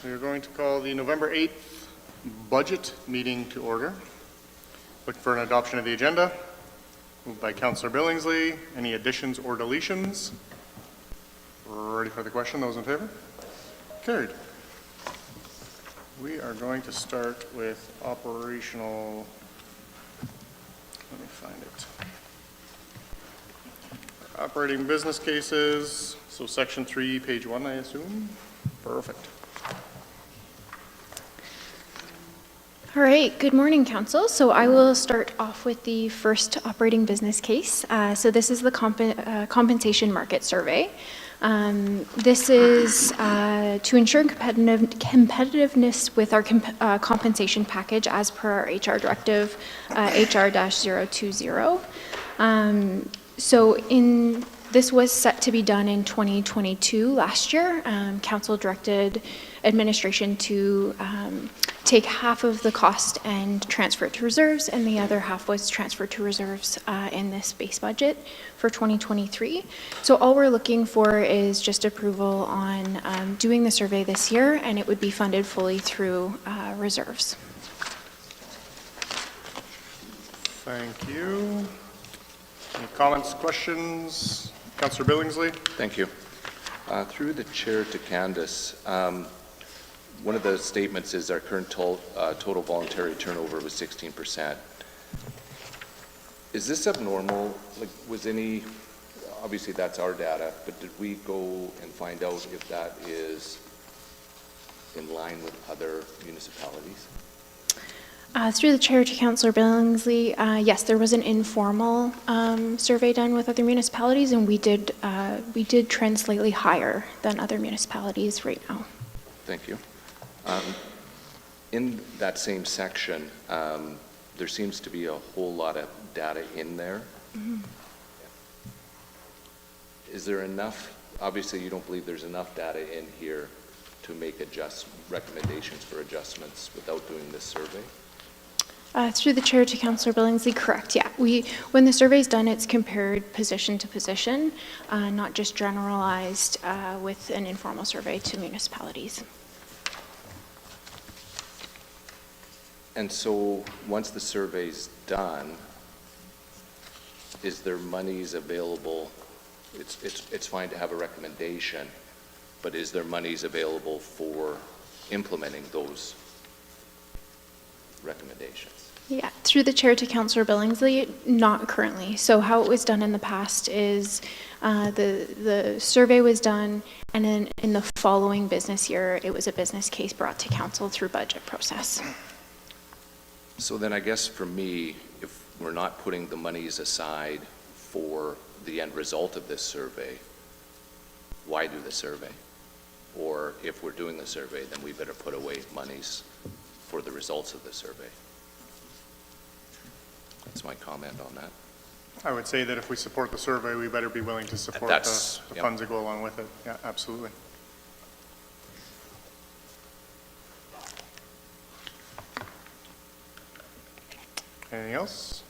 we're going to call the November 8th budget meeting to order. Look for an adoption of the agenda. Moved by Councillor Billingsley. Any additions or deletions? Ready for the question? Those in favor? Carried. We are going to start with operational. Let me find it. Operating business cases. So section 3, page 1, I assume. Perfect. All right, good morning, Council. So I will start off with the first operating business case. So this is the compensation market survey. This is to ensure competitiveness with our compensation package as per our HR directive, HR-020. So this was set to be done in 2022 last year. Council directed administration to take half of the cost and transfer it to reserves, and the other half was transferred to reserves in this base budget for 2023. So all we're looking for is just approval on doing the survey this year, and it would be funded fully through reserves. Thank you. Any comments, questions? Councillor Billingsley. Thank you. Through the chair to Candace, one of the statements is our current total voluntary turnover was 16%. Is this abnormal? Like, obviously that's our data, but did we go and find out if that is in line with other municipalities? Through the chair to Councillor Billingsley, yes, there was an informal survey done with other municipalities, and we did trend slightly higher than other municipalities right now. Thank you. In that same section, there seems to be a whole lot of data in there. Mm-hmm. Is there enough? Obviously, you don't believe there's enough data in here to make recommendations for adjustments without doing this survey? Through the chair to Councillor Billingsley, correct, yeah. When the survey is done, it's compared position to position, not just generalized with an informal survey to municipalities. And so once the survey's done, is there monies available? It's fine to have a recommendation, but is there monies available for implementing those recommendations? Yeah, through the chair to Councillor Billingsley, not currently. So how it was done in the past is the survey was done, and then in the following business year, it was a business case brought to council through budget process. So then I guess for me, if we're not putting the monies aside for the end result of this survey, why do the survey? Or if we're doing the survey, then we better put away monies for the results of the survey. That's my comment on that. I would say that if we support the survey, we better be willing to support the funds that go along with it. Yeah, absolutely. Anything else?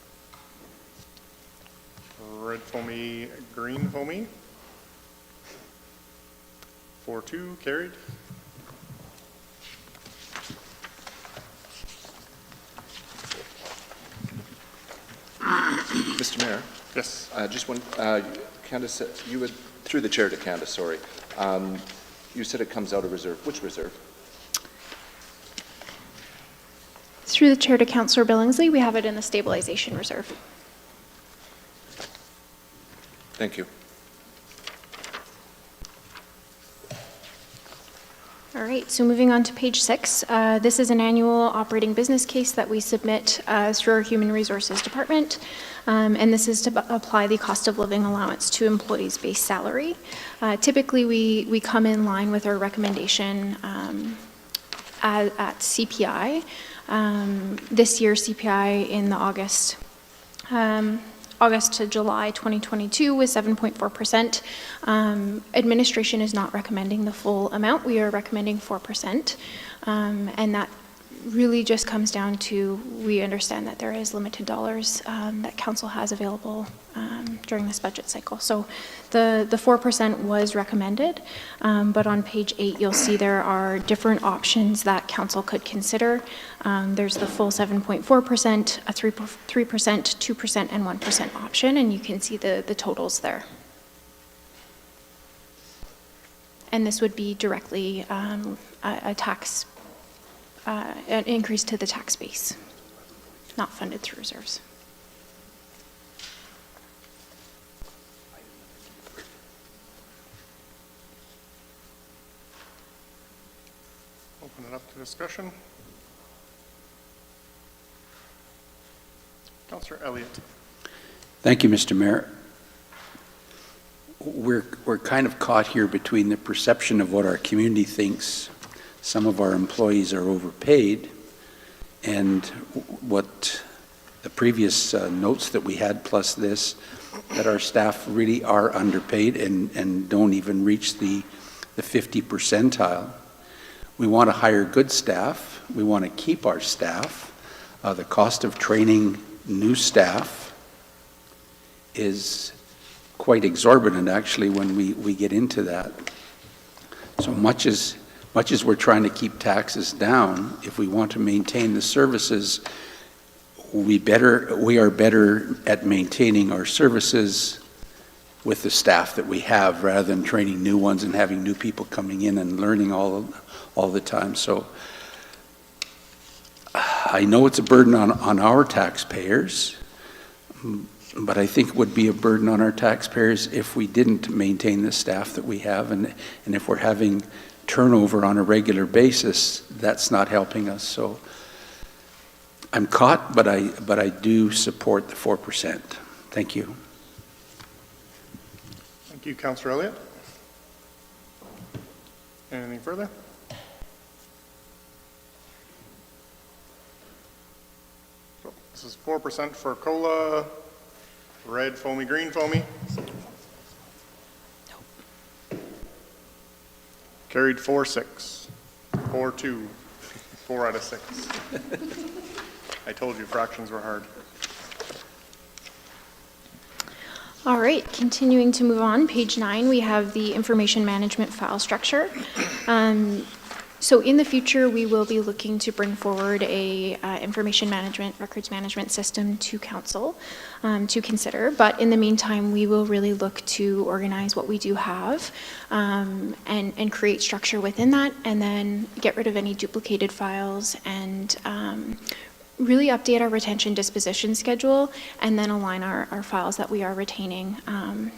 Red foamy, green foamy. 4-2, carried. Mr. Mayor? Yes. Just one, Candace, you would, through the chair to Candace, sorry. You said it comes out of reserve. Which reserve? Through the chair to Councillor Billingsley, we have it in the stabilization reserve. Thank you. All right, so moving on to page 6. This is an annual operating business case that we submit through our Human Resources Department, and this is to apply the cost of living allowance to employees' base salary. Typically, we come in line with our recommendation at CPI. This year, CPI in the August to July 2022 was 7.4%. Administration is not recommending the full amount. We are recommending 4%. And that really just comes down to, we understand that there is limited dollars that council has available during this budget cycle. So the 4% was recommended, but on page 8 you'll see there are different options that council could consider. There's the full 7.4%, a 3%, 2%, and 1% option, and you can see the totals there. And this would be directly a tax, an increase to the tax base, not funded through reserves. Open it up to discussion. Councillor Elliott. Thank you, Mr. Mayor. We're kind of caught here between the perception of what our community thinks some of our employees are overpaid and what the previous notes that we had, plus this, that our staff really are underpaid and don't even reach the 50 percentile. We want to hire good staff. We want to keep our staff. The cost of training new staff is quite exorbitant, actually, when we get into that. So much as we're trying to keep taxes down, if we want to maintain the services, we are better at maintaining our services with the staff that we have, rather than training new ones and having new people coming in and learning all the time. So I know it's a burden on our taxpayers, but I think it would be a burden on our taxpayers if we didn't maintain the staff that we have, and if we're having turnover on a regular basis, that's not helping us. So I'm caught, but I do support the 4%. Thank you. Thank you, Councillor Elliott. Anything further? So this is 4% for cola, red foamy, green foamy. Carried 4-6, 4-2, 4 out of 6. I told you fractions were hard. All right, continuing to move on, page 9, we have the information management file structure. So in the future, we will be looking to bring forward a information management, records management system to council to consider. But in the meantime, we will really look to organize what we do have and create structure within that, and then get rid of any duplicated files and really update our retention disposition schedule, and then align our files that we are retaining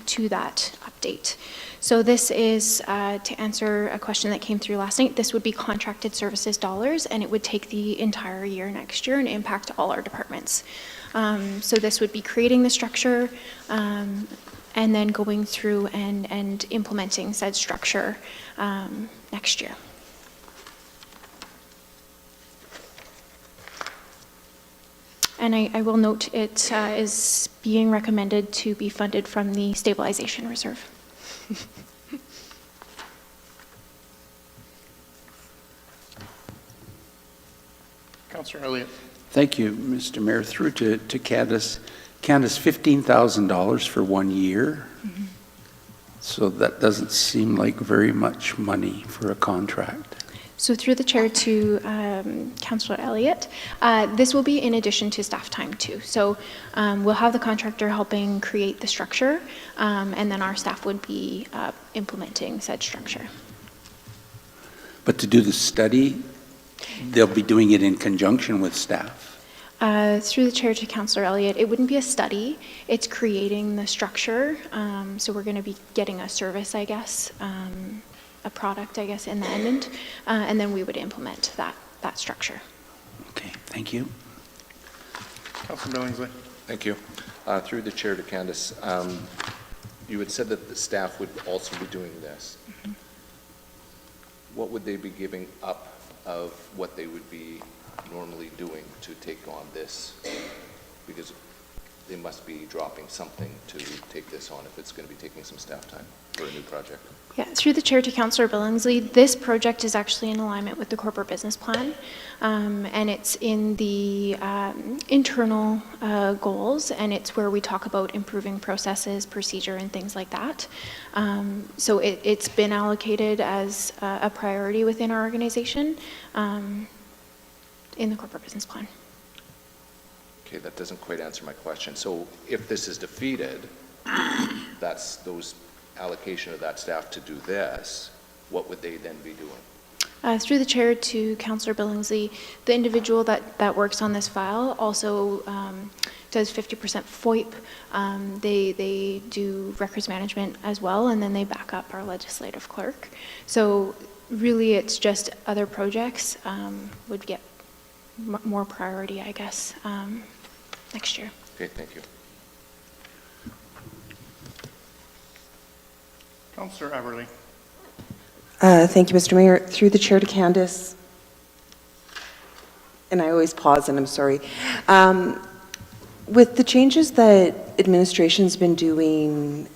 to that update. So this is, to answer a question that came through last night, this would be contracted services dollars, and it would take the entire year next year and impact all our departments. So this would be creating the structure and then going through and implementing said structure next year. And I will note it is being recommended to be funded from the stabilization reserve. Councillor Elliott. Thank you, Mr. Mayor. Through to Candace. Candace, $15,000 for 1 year. Mm-hmm. So that doesn't seem like very much money for a contract. So through the chair to Councillor Elliott, this will be in addition to staff time too. So we'll have the contractor helping create the structure, and then our staff would be implementing said structure. But to do the study, they'll be doing it in conjunction with staff. Through the chair to Councillor Elliott, it wouldn't be a study, it's creating the structure. So we're going to be getting a service, I guess, a product, I guess, in the end, and then we would implement that structure. Okay, thank you. Councillor Billingsley. Thank you. Through the chair to Candace, you had said that the staff would also be doing this. Mm-hmm. What would they be giving up of what they would be normally doing to take on this? Because they must be dropping something to take this on if it's going to be taking some staff time for a new project. Yeah, through the chair to Councillor Billingsley, this project is actually in alignment with the corporate business plan, and it's in the internal goals, and it's where we talk about improving processes, procedure, and things like that. So it's been allocated as a priority within our organization in the corporate business plan. Okay, that doesn't quite answer my question. So if this is defeated, that's those allocation of that staff to do this, what would they then be doing? Through the chair to Councillor Billingsley, the individual that works on this file also does 50% FOIP. They do records management as well, and then they back up our legislative clerk. So really it's just other projects would get more priority, I guess, next year. Okay, thank you. Councillor Everly. Thank you, Mr. Mayor. Through the chair to Candace, and I always pause and I'm sorry. With the changes that administration's been doing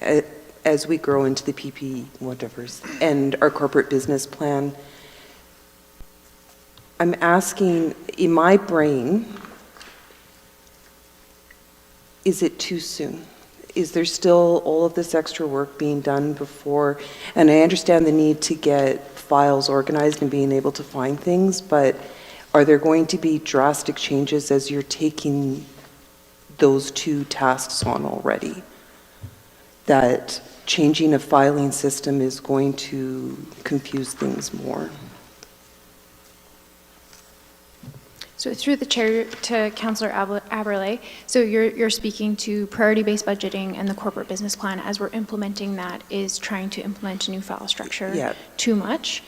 as we grow into the PP whatever's and our corporate business plan, I'm asking, in my brain, is it too soon? Is there still all of this extra work being done before? And I understand the need to get files organized and being able to find things, but are there going to be drastic changes as you're taking those two tasks on already? That changing a filing system is going to confuse things more? So through the chair to Councillor Aberle, so you're speaking to priority-based budgeting, and the corporate business plan as we're implementing that is trying to implement a new file structure too much.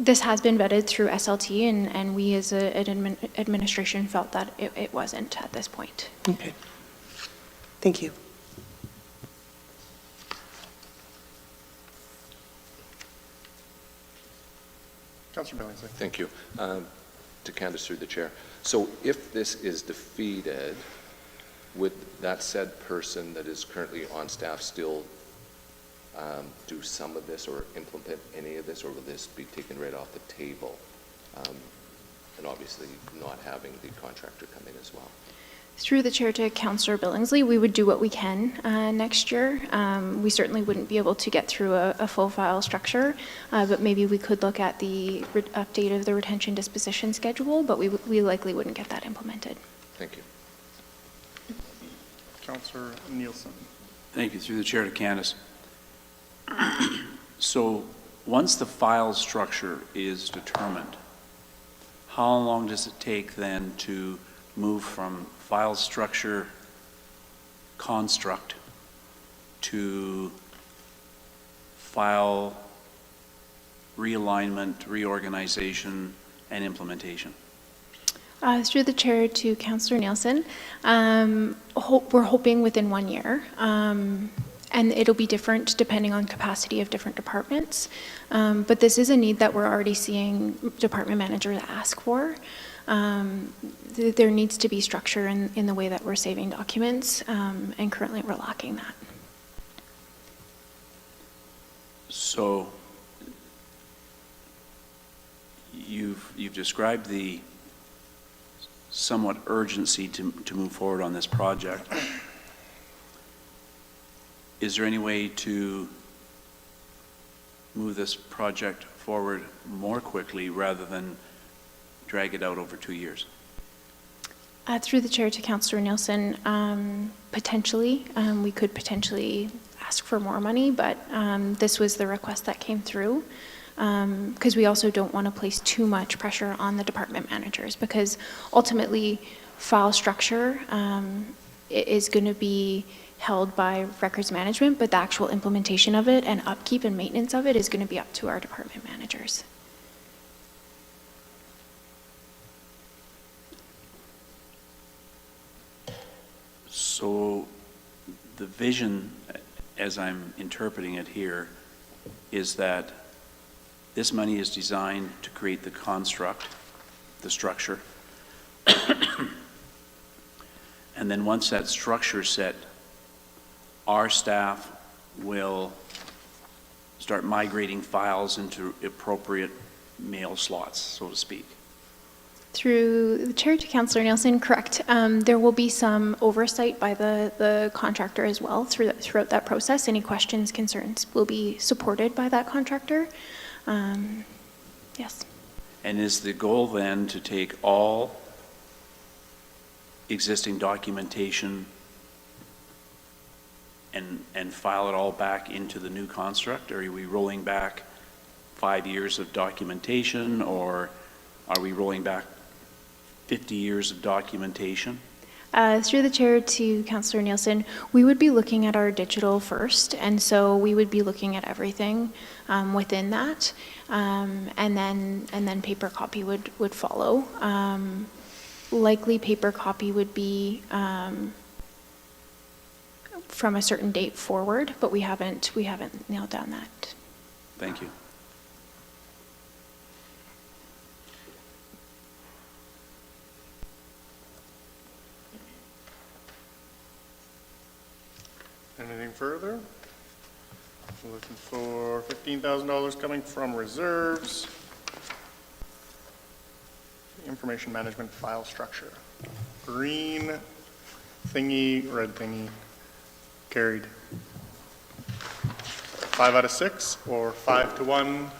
This has been vetted through SLT, and we as an administration felt that it wasn't at this point. Okay. Thank you. Councillor Billingsley. Thank you. To Candace through the chair. So if this is defeated, would that said person that is currently on staff still do some of this or implement any of this, or will this be taken right off the table? And obviously not having the contractor come in as well. Through the chair to Councillor Billingsley, we would do what we can next year. We certainly wouldn't be able to get through a full file structure, but maybe we could look at the update of the retention disposition schedule, but we likely wouldn't get that implemented. Thank you. Councillor Nielsen. Thank you. Through the chair to Candace. So once the file structure is determined, how long does it take then to move from file structure construct to file realignment, reorganization, and implementation? Through the chair to Councillor Nielsen, we're hoping within 1 year. And it'll be different depending on capacity of different departments. But this is a need that we're already seeing department managers ask for. There needs to be structure in the way that we're saving documents, and currently we're lacking that. So you've described the somewhat urgency to move forward on this project. Is there any way to move this project forward more quickly rather than drag it out over 2 years? Through the chair to Councillor Nielsen, potentially, we could potentially ask for more money, but this was the request that came through, because we also don't want to place too much pressure on the department managers, because ultimately file structure is going to be held by records management, but the actual implementation of it and upkeep and maintenance of it is going to be up to our department managers. So the vision, as I'm interpreting it here, is that this money is designed to create the construct, the structure, And then once that structure's set, our staff will start migrating files into appropriate mail slots, so to speak. Through the chair to Councillor Nielsen, correct. There will be some oversight by the contractor as well throughout that process. Any questions, concerns will be supported by that contractor. Yes. And is the goal then to take all existing documentation and file it all back into the new construct? Or are we rolling back 5 years of documentation, or are we rolling back 50 years of documentation? Through the chair to Councillor Nielsen, we would be looking at our digital first, and so we would be looking at everything within that, and then paper copy would follow. Likely paper copy would be from a certain date forward, but we haven't nailed down that. Thank you. Anything further? We're looking for $15,000 coming from reserves. Information management file structure. Green thingy, red thingy. Carried. 5 out of 6 or 5 to 1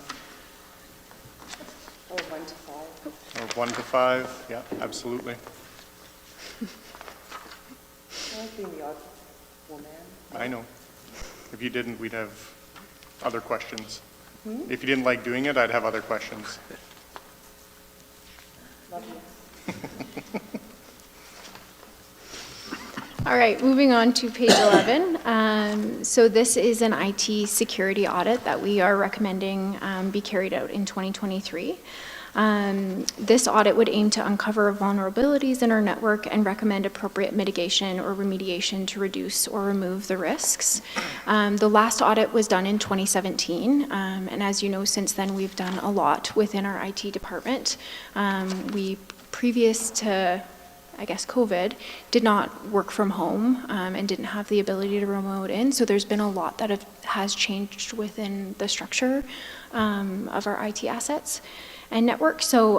Or 1 to 5. or 1 to 5? Yeah, absolutely. I like being the odd woman. I know. If you didn't, we'd have other questions. If you didn't like doing it, I'd have other questions. Love you. All right, moving on to page 11. So this is an IT security audit that we are recommending be carried out in 2023. This audit would aim to uncover vulnerabilities in our network and recommend appropriate mitigation or remediation to reduce or remove the risks. The last audit was done in 2017, and as you know, since then we've done a lot within our IT department. We, previous to I guess COVID, did not work from home and didn't have the ability to remote in. So there's been a lot that has changed within the structure of our IT assets and network. So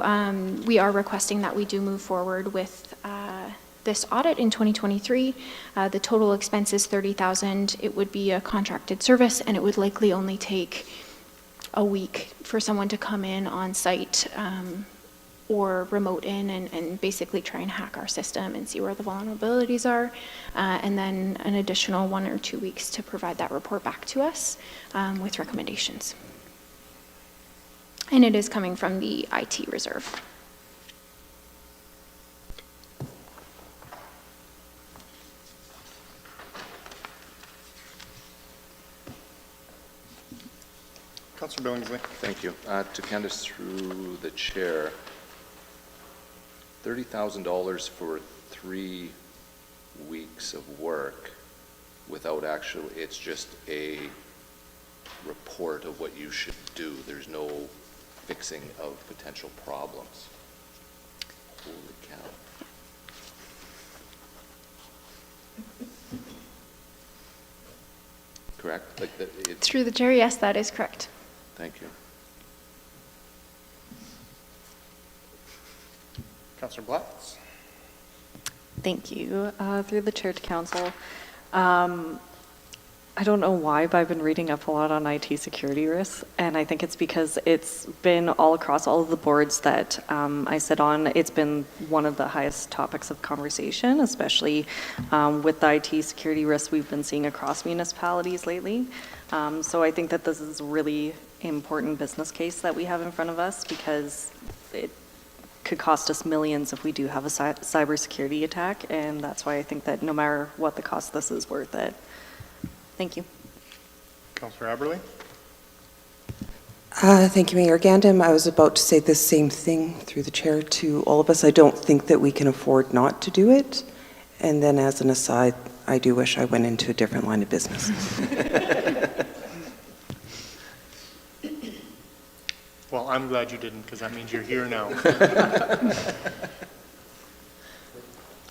we are requesting that we do move forward with this audit in 2023. The total expense is $30,000. It would be a contracted service, and it would likely only take a week for someone to come in on site or remote in and basically try and hack our system and see where the vulnerabilities are, and then an additional 1 or 2 weeks to provide that report back to us with recommendations. And it is coming from the IT reserve. Councillor Billingsley. Thank you. To kind of through the chair, $30,000 for 3 weeks of work without actual, it's just a report of what you should do. There's no fixing of potential problems. Holy cow. Correct? Like that, Through the chair, yes, that is correct. thank you. Councillor Blatz. Thank you. Through the chair to council. I don't know why, but I've been reading up a lot on IT security risks, and I think it's because it's been all across all of the boards that I sit on. It's been one of the highest topics of conversation, especially with the IT security risks we've been seeing across municipalities lately. So I think that this is a really important business case that we have in front of us, because it could cost us millions if we do have a cybersecurity attack, and that's why I think that no matter what the cost, this is worth it. Thank you. Councillor Aberley. Thank you, Mayor Gandam. I was about to say the same thing through the chair to all of us. I don't think that we can afford not to do it. And then as an aside, I do wish I went into a different line of business. Well, I'm glad you didn't, because that means you're here now.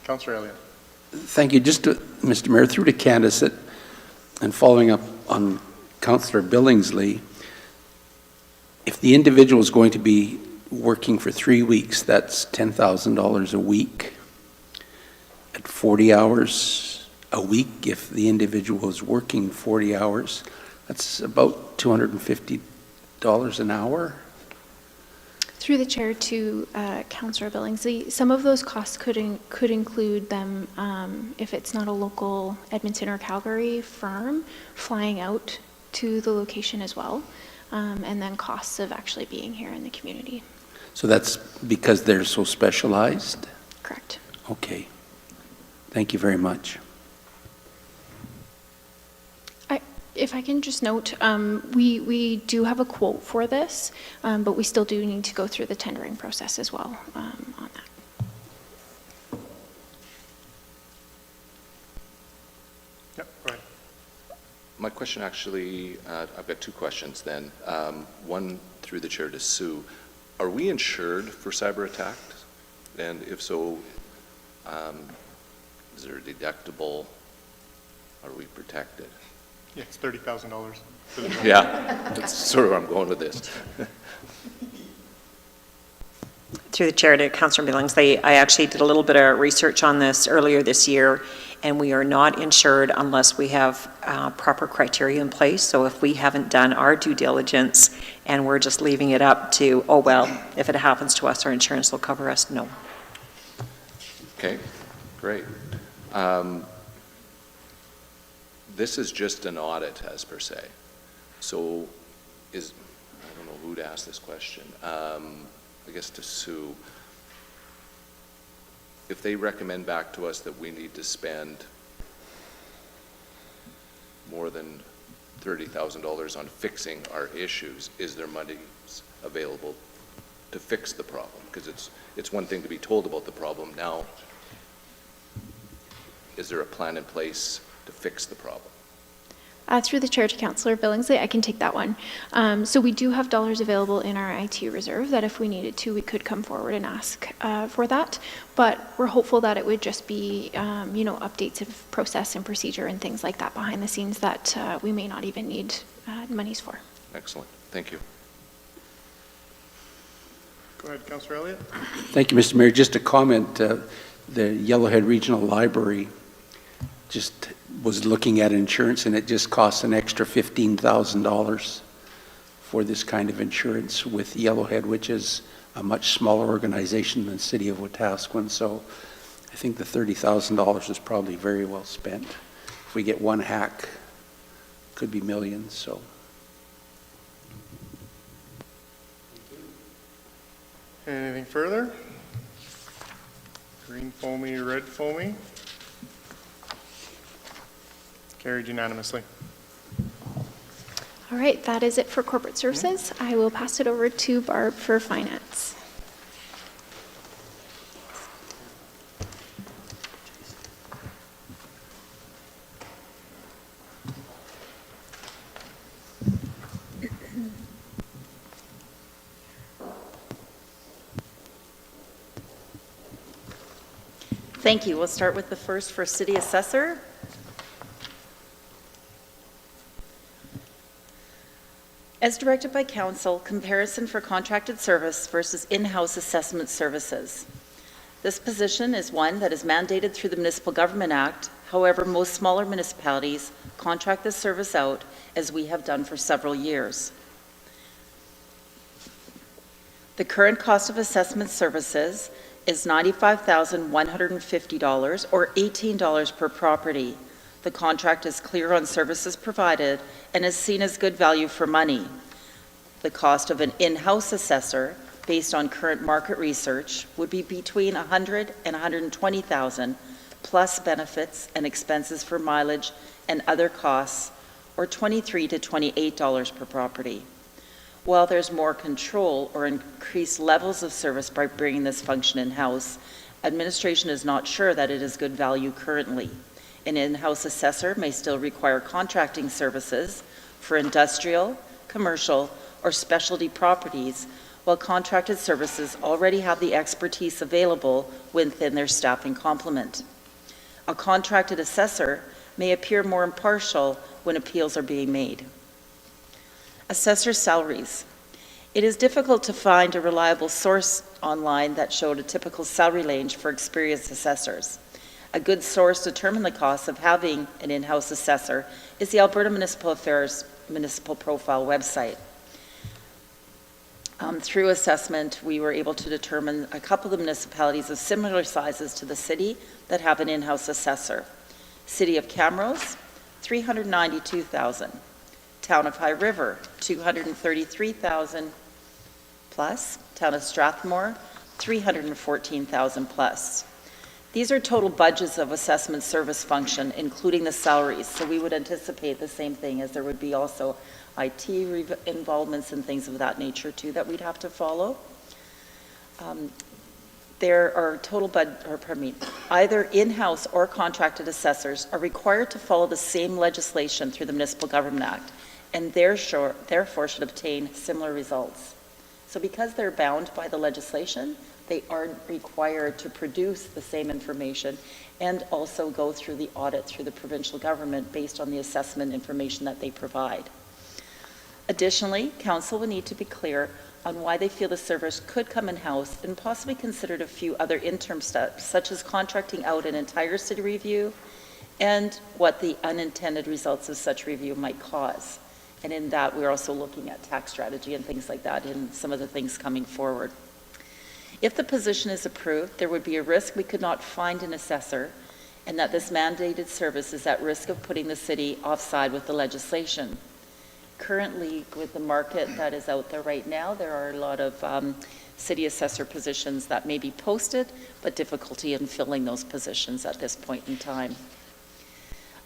Councillor Elliott. Thank you. Just to, Mr. Mayor, through to Candace, and following up on Councillor Billingsley, if the individual is going to be working for 3 weeks, that's $10,000 a week. At 40 hours a week, if the individual is working 40 hours, that's about $250 an hour. Through the chair to Councillor Billingsley, some of those costs could include them, if it's not a local Edmonton or Calgary firm, flying out to the location as well, and then costs of actually being here in the community. So that's because they're so specialized? Correct. Okay. Thank you very much. If I can just note, we do have a quote for this, but we still do need to go through the tendering process as well on that. Yep, go ahead. My question actually, I've got two questions then. One through the chair to Sue. Are we insured for cyber attacks? And if so, is there a deductible? Are we protected? Yeah, it's $30,000. Yeah, that's sort of where I'm going with this. Through the chair to Councillor Billingsley, I actually did a little bit of research on this earlier this year, and we are not insured unless we have proper criteria in place. So if we haven't done our due diligence and we're just leaving it up to, oh, well, if it happens to us, our insurance will cover us, no. Okay, great. This is just an audit as per se. So I don't know who to ask this question. I guess to Sue. If they recommend back to us that we need to spend more than $30,000 on fixing our issues, is there money available to fix the problem? Because it's one thing to be told about the problem. Now, is there a plan in place to fix the problem? Through the chair to Councillor Billingsley, I can take that one. So we do have dollars available in our IT reserve that if we needed to, we could come forward and ask for that. But we're hopeful that it would just be, updates of process and procedure and things like that behind the scenes that we may not even need monies for. Excellent. Thank you. Go ahead, Councillor Elliott. Thank you, Mr. Mayor. Just a comment, the Yellowhead Regional Library just was looking at insurance, and it just costs an extra $15,000 for this kind of insurance with Yellowhead, which is a much smaller organization than the City of Wetaskiwin. So I think the $30,000 is probably very well spent. If we get one hack, it could be millions. So. Anything further? Green foamy, red foamy? Carried unanimously. All right, that is it for corporate services. I will pass it over to Barb for finance. Thank you. We'll start with the first for City Assessor. As directed by Council, comparison for contracted service versus in-house assessment services. This position is one that is mandated through the Municipal Government Act. However, most smaller municipalities contract this service out, as we have done for several years. The current cost of assessment services is $95,150 or $18 per property. The contract is clear on services provided and is seen as good value for money. The cost of an in-house assessor, based on current market research, would be between $100,000 and $120,000, plus benefits and expenses for mileage and other costs, or $23 to $28 per property. While there's more control or increased levels of service by bringing this function in-house, administration is not sure that it is good value currently. An in-house assessor may still require contracting services for industrial, commercial, or specialty properties, while contracted services already have the expertise available within their staffing complement. A contracted assessor may appear more impartial when appeals are being made. Assessor salaries. It is difficult to find a reliable source online that showed a typical salary range for experienced assessors. A good source to determine the cost of having an in-house assessor is the Alberta Municipal Affairs Municipal Profile website. Through assessment, we were able to determine a couple of municipalities of similar sizes to the city that have an in-house assessor. City of Camrose, $392,000. Town of High River, $233,000 plus. Town of Strathmore, $314,000 plus. These are total budgets of assessment service function, including the salaries. So we would anticipate the same thing, as there would be also IT involvements and things of that nature too that we'd have to follow. There are either in-house or contracted assessors are required to follow the same legislation through the Municipal Government Act, and therefore should obtain similar results. So because they're bound by the legislation, they aren't required to produce the same information and also go through the audit through the provincial government based on the assessment information that they provide. Additionally, council will need to be clear on why they feel the service could come in-house and possibly considered a few other interim steps, such as contracting out an entire city review and what the unintended results of such review might cause. And in that, we're also looking at tax strategy and things like that in some of the things coming forward. If the position is approved, there would be a risk we could not find an assessor, and that this mandated service is at risk of putting the city offside with the legislation. Currently, with the market that is out there right now, there are a lot of city assessor positions that may be posted, but difficulty in filling those positions at this point in time.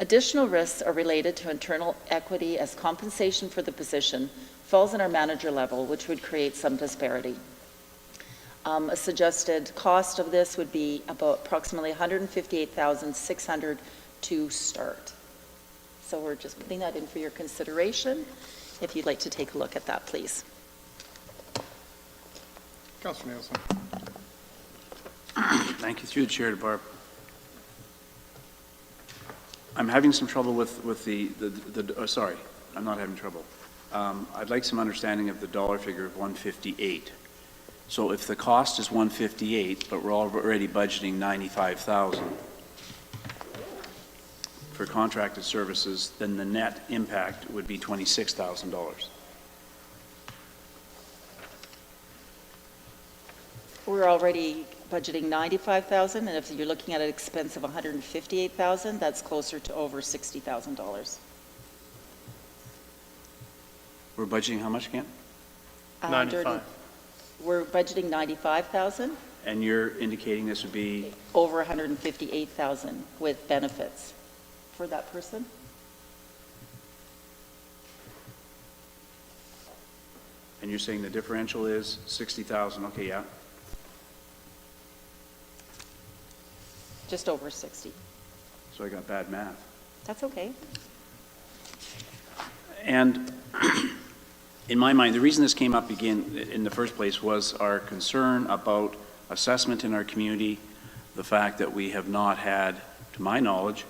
Additional risks are related to internal equity, as compensation for the position falls in our manager level, which would create some disparity. A suggested cost of this would be about approximately $158,600 to start. So we're just putting that in for your consideration. If you'd like to take a look at that, please. Councillor Nielsen. Thank you. Through the chair to Barb. I'm having some trouble with sorry, I'm not having trouble. I'd like some understanding of the dollar figure of 158. So if the cost is 158, but we're already budgeting 95,000 for contracted services, then the net impact would be $26,000. We're already budgeting 95,000, and if you're looking at an expense of 158,000, that's closer to over $60,000. We're budgeting how much again? 95. We're budgeting 95,000, And you're indicating this would be, over 158,000 with benefits for that person. and you're saying the differential is 60,000, okay, yeah. Just over 60. So I got bad math. That's okay. And in my mind, the reason this came up again in the first place was our concern about assessment in our community, the fact that we have not had, to my knowledge,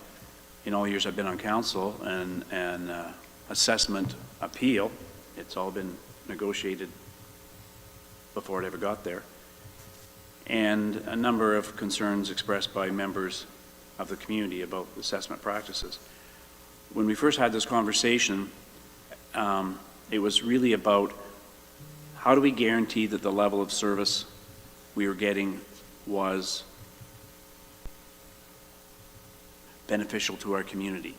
in all years I've been on council, an assessment appeal. It's all been negotiated before it ever got there. And a number of concerns expressed by members of the community about assessment practices. When we first had this conversation, it was really about how do we guarantee that the level of service we were getting was beneficial to our community.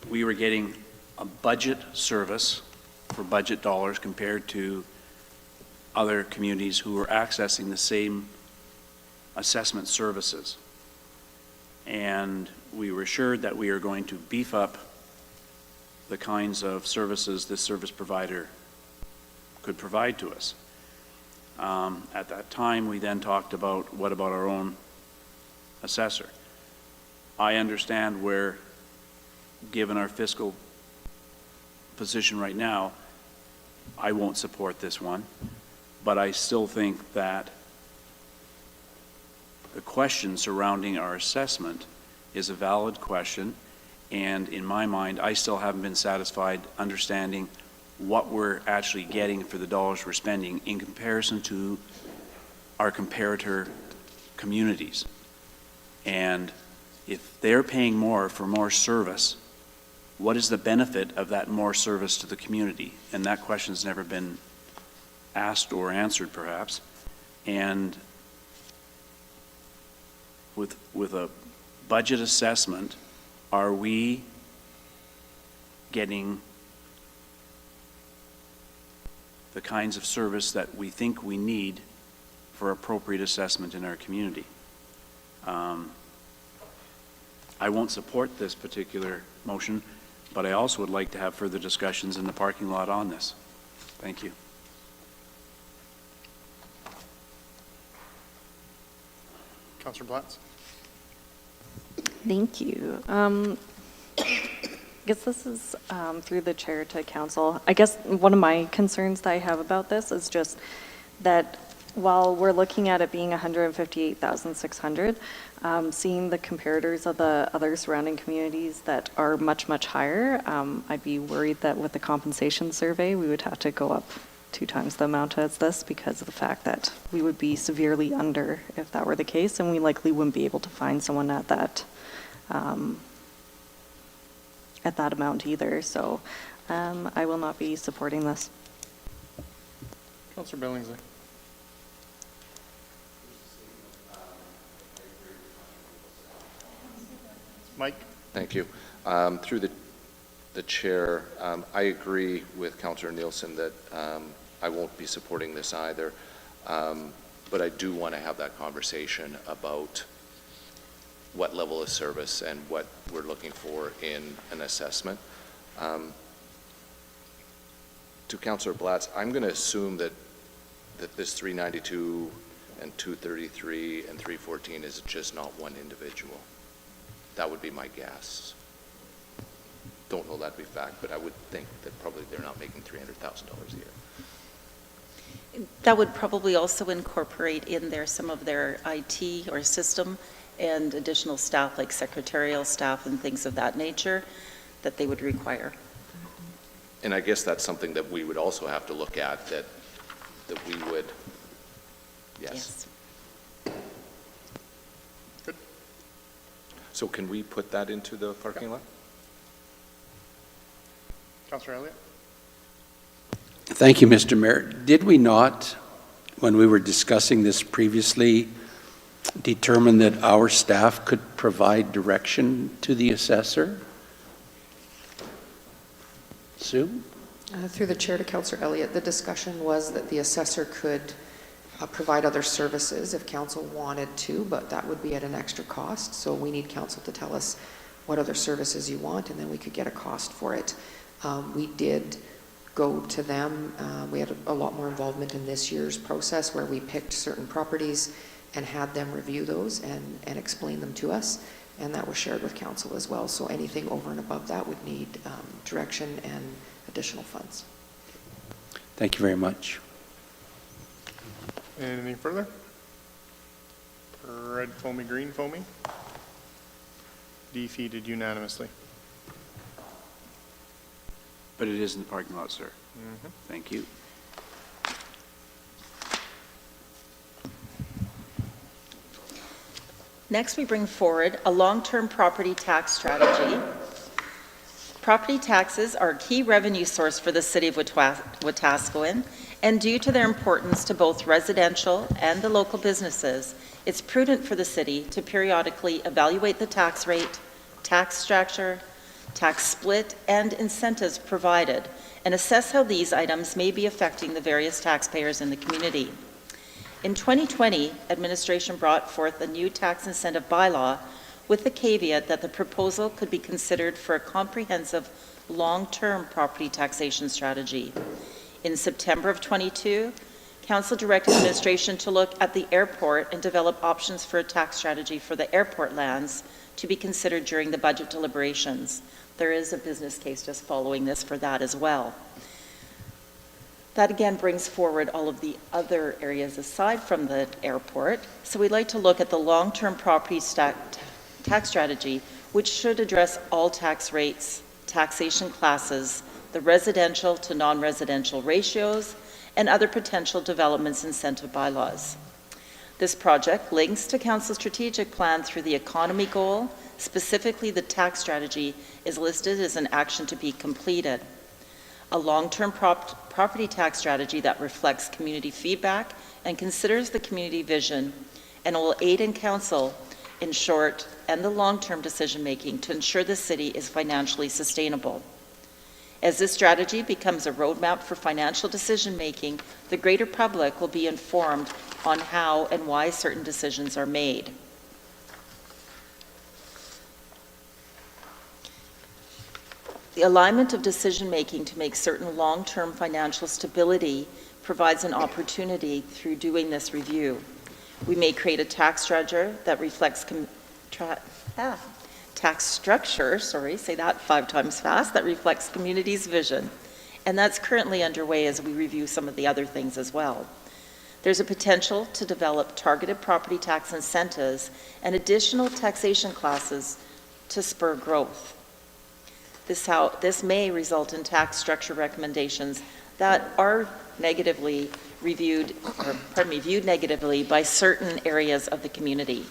We were getting a budget service for budget dollars compared to other communities who were accessing the same assessment services. And we were assured that we are going to beef up the kinds of services this service provider could provide to us. At that time, we then talked about what about our own assessor. I understand where, given our fiscal position right now, I won't support this one, but I still think that the question surrounding our assessment is a valid question, and in my mind, I still haven't been satisfied understanding what we're actually getting for the dollars we're spending in comparison to our comparator communities. And if they're paying more for more service, what is the benefit of that more service to the community? And that question's never been asked or answered, perhaps. And with a budget assessment, are we getting the kinds of service that we think we need for appropriate assessment in our community? I won't support this particular motion, but I also would like to have further discussions in the parking lot on this. Thank you. Councillor Blatz? Thank you. I guess this is through the chair to council. I guess one of my concerns that I have about this is just that while we're looking at it being 158,600, seeing the comparators of the other surrounding communities that are much, much higher, I'd be worried that with the compensation survey, we would have to go up 2 times the amount as this because of the fact that we would be severely under if that were the case, and we likely wouldn't be able to find someone at that amount either. So I will not be supporting this. Councillor Billingsley? Mike? Thank you. Through the chair, I agree with Councillor Nielsen that I won't be supporting this either, but I do want to have that conversation about what level of service and what we're looking for in an assessment. To Councillor Blatz, I'm going to assume that this 392 and 233 and 314 is just not one individual. That would be my guess. Don't know that to be fact, but I would think that probably they're not making $300,000 a year. That would probably also incorporate in there some of their IT or system and additional staff like secretarial staff and things of that nature that they would require. And I guess that's something that we would also have to look at, that we would, yes. Good. So can we put that into the parking lot? Councillor Elliott? Thank you, Mr. Mayor. Did we not, when we were discussing this previously, determine that our staff could provide direction to the assessor? Sue? Through the chair to Councillor Elliott, the discussion was that the assessor could provide other services if council wanted to, but that would be at an extra cost. So we need council to tell us what other services you want, and then we could get a cost for it. We did go to them. We had a lot more involvement in this year's process where we picked certain properties and had them review those and explain them to us, and that was shared with council as well. So anything over and above that would need direction and additional funds. Thank you very much. Anything further? Red foamy, green foamy? Defeated unanimously. But it is in the parking lot, sir. Thank you. Next, we bring forward a long-term property tax strategy. Property taxes are a key revenue source for the city of Wetaskiwin, and due to their importance to both residential and the local businesses, it's prudent for the city to periodically evaluate the tax rate, tax structure, tax split, and incentives provided, and assess how these items may be affecting the various taxpayers in the community. In 2020, administration brought forth a new tax incentive bylaw with the caveat that the proposal could be considered for a comprehensive long-term property taxation strategy. In September of 22, Council directed administration to look at the airport and develop options for a tax strategy for the airport lands to be considered during the budget deliberations. There is a business case just following this for that as well. That again brings forward all of the other areas aside from the airport. So we'd like to look at the long-term property tax strategy, which should address all tax rates, taxation classes, the residential to non-residential ratios, and other potential developments incentive bylaws. This project links to Council's strategic plan through the economy goal. Specifically, the tax strategy is listed as an action to be completed. A long-term property tax strategy that reflects community feedback and considers the community vision and will aid in council in short and the long-term decision-making to ensure the city is financially sustainable. As this strategy becomes a roadmap for financial decision-making, the greater public will be informed on how and why certain decisions are made. The alignment of decision-making to make certain long-term financial stability provides an opportunity through doing this review. We may create a tax structure that reflects tax structure, say that 5 times fast, that reflects community's vision. And that's currently underway as we review some of the other things as well. There's a potential to develop targeted property tax incentives and additional taxation classes to spur growth. This may result in tax structure recommendations that are viewed negatively by certain areas of the community.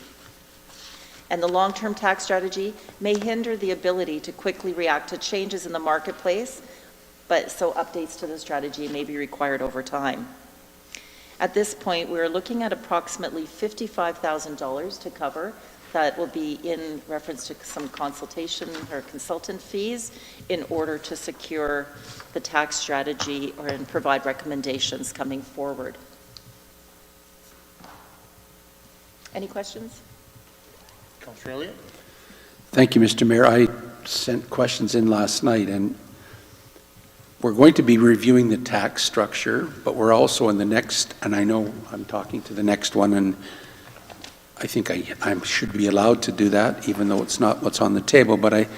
And the long-term tax strategy may hinder the ability to quickly react to changes in the marketplace, so updates to the strategy may be required over time. At this point, we're looking at approximately $55,000 to cover. That will be in reference to some consultation or consultant fees in order to secure the tax strategy and provide recommendations coming forward. Any questions? Councillor Elliott? Thank you, Mr. Mayor. I sent questions in last night, and we're going to be reviewing the tax structure, but we're also in the next, and I know I'm talking to the next one, and I think I should be allowed to do that, even though it's not what's on the table, but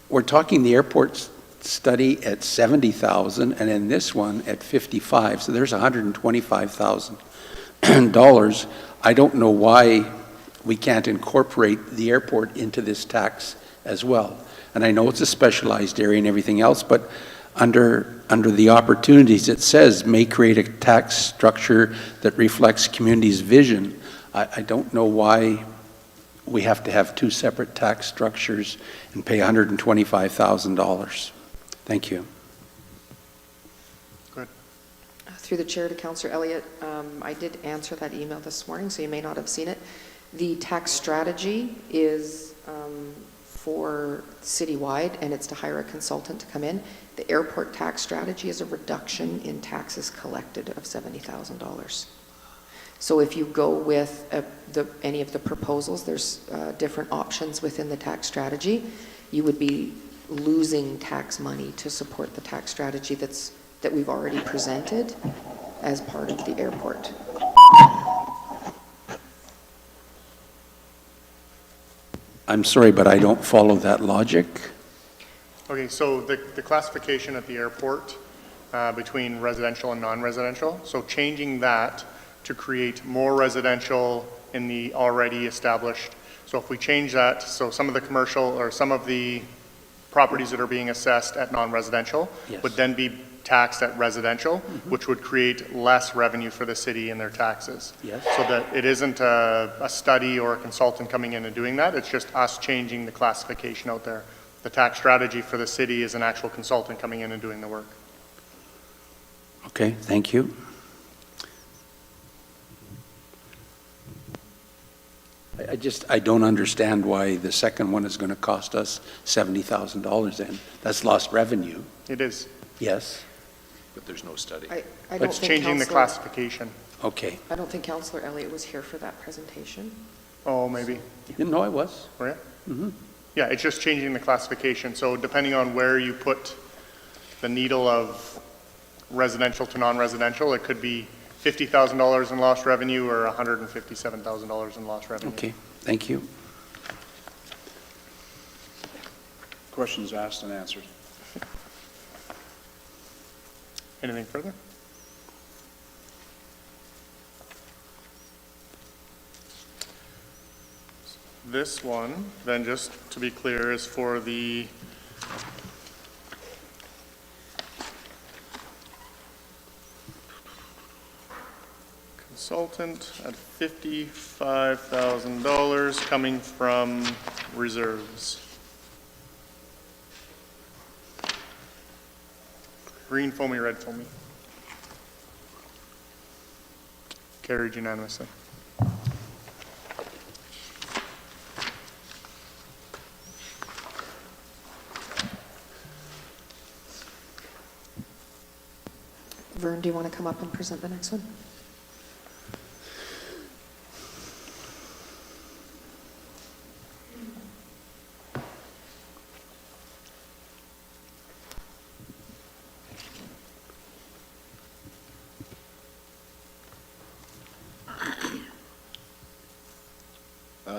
we're talking the airport study at $70,000, and in this one at $55,000, so there's $125,000. I don't know why we can't incorporate the airport into this tax as well. And I know it's a specialized area and everything else, but under the opportunities, it says may create a tax structure that reflects community's vision. I don't know why we have to have 2 separate tax structures and pay $125,000. Thank you. Good. Through the chair to Councillor Elliott, I did answer that email this morning, so you may not have seen it. The tax strategy is for citywide, and it's to hire a consultant to come in. The airport tax strategy is a reduction in taxes collected of $70,000. So if you go with any of the proposals, there's different options within the tax strategy. You would be losing tax money to support the tax strategy that we've already presented as part of the airport. I'm sorry, but I don't follow that logic. Okay, so the classification at the airport between residential and non-residential, so changing that to create more residential in the already established. So if we change that, so some of the commercial or some of the properties that are being assessed at non-residential Yes. would then be taxed at residential, which would create less revenue for the city in their taxes. Yes. So that it isn't a study or a consultant coming in and doing that, it's just us changing the classification out there. The tax strategy for the city is an actual consultant coming in and doing the work. Okay, thank you. I don't understand why the second one is going to cost us $70,000 then. That's lost revenue. It is. Yes. But there's no study. I don't It's think changing the Councillor- classification. Okay. I don't think Councillor Elliott was here for that presentation. Oh, maybe. Didn't know I was. Were you? Yeah, it's just changing the classification. So depending on where you put the needle of residential to non-residential, it could be $50,000 in lost revenue or $157,000 in lost revenue. Okay, thank you. Questions asked and answered. Anything further? This one, then just to be clear, is for the consultant at $55,000 coming from reserves. Green foamy, red foamy. Carried unanimously. Vern, do you want to come up and present the next one?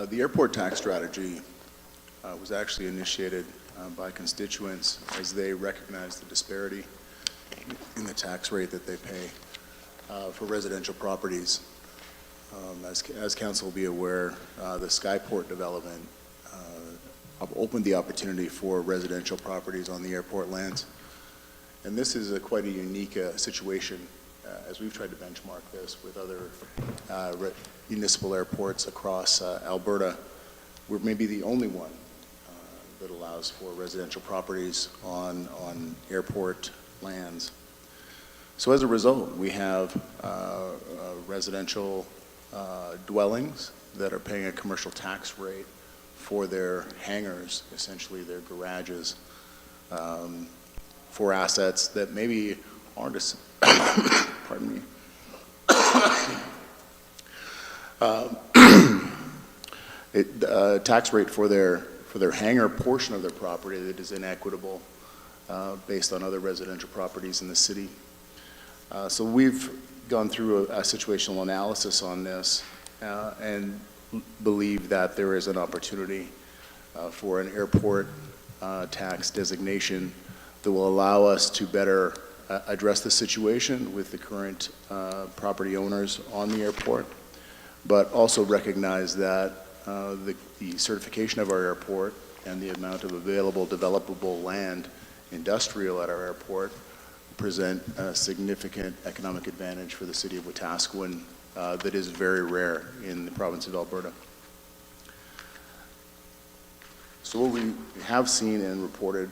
The airport tax strategy was actually initiated by constituents as they recognize the disparity in the tax rate that they pay for residential properties. As council will be aware, the Skyport development opened the opportunity for residential properties on the airport lands. And this is quite a unique situation as we've tried to benchmark this with other municipal airports across Alberta. We're maybe the only one that allows for residential properties on airport lands. So as a result, we have residential dwellings that are paying a commercial tax rate for their hangars, essentially their garages, for assets that maybe aren't as, pardon me, tax rate for their hangar portion of their property that is inequitable based on other residential properties in the city. So we've gone through a situational analysis on this and believe that there is an opportunity for an airport tax designation that will allow us to better address the situation with the current property owners on the airport, but also recognize that the certification of our airport and the amount of available developable land industrial at our airport present a significant economic advantage for the city of Wetaskiwin that is very rare in the province of Alberta. So what we have seen and reported,